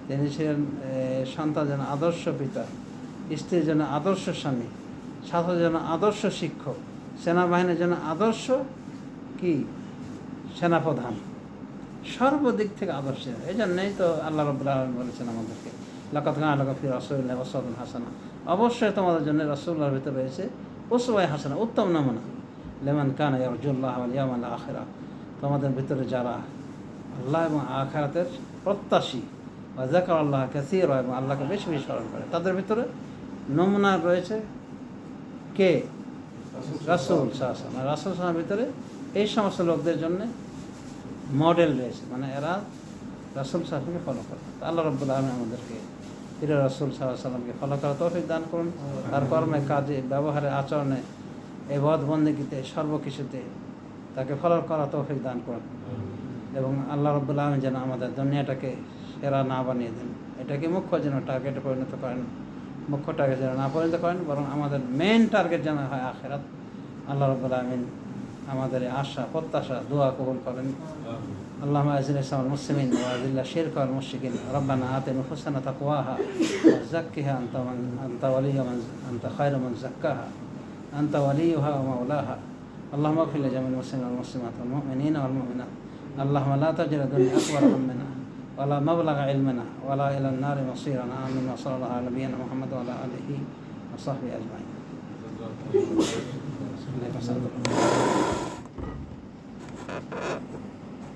[SPEAKER 1] তিনি ছিলেন সন্তান যেন আদর্শ পিতা, স্ত্রীর জন্য আদর্শ স্বামী, ছাত্রের জন্য আদর্শ শিক্ষক, সেনাবাহিনীর জন্য আদর্শ কি সেনাপ্রধান, সর্বদিক থেকে আদর্শ। এই জন্যই তো আল্লাহ রাব্বুল আলামিন বলেছেন আমাদেরকে, লাকাদ কানা লাকুম ফি রাসূলিল্লাহি উসওয়াতুন হাসানা, অবশ্যই তোমাদের জন্য রাসূলুল্লাহর ভিতরে রয়েছে উসওয়া হাসানা, উত্তম নমুনা, লিমান কানা ইয়ারজুল্লাহ ওয়াল ইয়াউমাল আখিরা, তোমাদের ভিতরে যারা আল্লাহ এবং আখিরাতের প্রত্যাশী, ওয়া যাকারাল্লাহ কাসীরা, এবং আল্লাহকে বেশি বেশি স্মরণ করে। তাদের ভিতরে নমুনা রয়েছে কে? রাসূল সাল্লাল্লাহু আলাইহি ওয়াসাল্লাম। রাসূল সাল্লাল্লাহু আলাইহি ভিতরে এই সমস্ত লোকদের জন্য মডেল রয়েছে, মানে এরা রাসূল সাল্লাল্লাহু আলাইহি ফলো করে। তো আল্লাহ রাব্বুল আলামিন আমাদেরকে প্রিয় রাসূল সাল্লাল্লাহু আলাইহি ওয়াসাল্লামকে ফলো করার তৌফিক দান করুন। তার কর্মে, কাজে, ব্যবহারে, আচরণে, ইবাদত বন্দেগীতে, সর্বকিছুতে তাকে ফলো করার তৌফিক দান করুন। এবং আল্লাহ রাব্বুল আলামিন যেন আমাদের দুনিয়াটাকে সেরা না বানিয়ে দেন, এটাকে মুখ্য যেন টার্গেটে পরিণত করেন, মুখ্য টার্গেট যেন না পরিণত করেন, বরং আমাদের মেইন টার্গেট যেন হয় আখিরাত। আল্লাহ রাব্বুল আলামিন আমাদের এই আশা, প্রত্যাশা, দোয়া কবুল করেন। আল্লাহুম্মা আ'ইজ্জিল ইসলাম ওয়াল মুসলিমিন ওয়া আযিল্লা শিরকা ওয়াল মুশরিকিন। রব্বানা আতি নুফুসানা তাকওয়াহা ওয়া যাক্কিহা আনতা ওয়ালিয়্যুহা আনতা খায়রু মান যাক্কাহা আনতা ওয়ালিয়্যুহা ওয়া মাওলাহা। আল্লাহুম্মা ইগফির লিজামিল মুসলিমিনা ওয়াল মুসলিমাত ওয়াল মুমিনিনা ওয়াল মুমিনাত। আল্লাহুম্মা লা তাজআল দুনিয়া আকবার হাম্মিনা ওয়া লা মাবলাগা ইলমিনা ওয়া লা ইলান নারি মাসীরানা। আমিন। ওয়া সাল্লাল্লাহু আলা নাবিয়িনা মুহাম্মাদ ওয়া আলা আলিহি ওয়া সাহবিহি আজমাইন। আলাইকুম আসসালাম।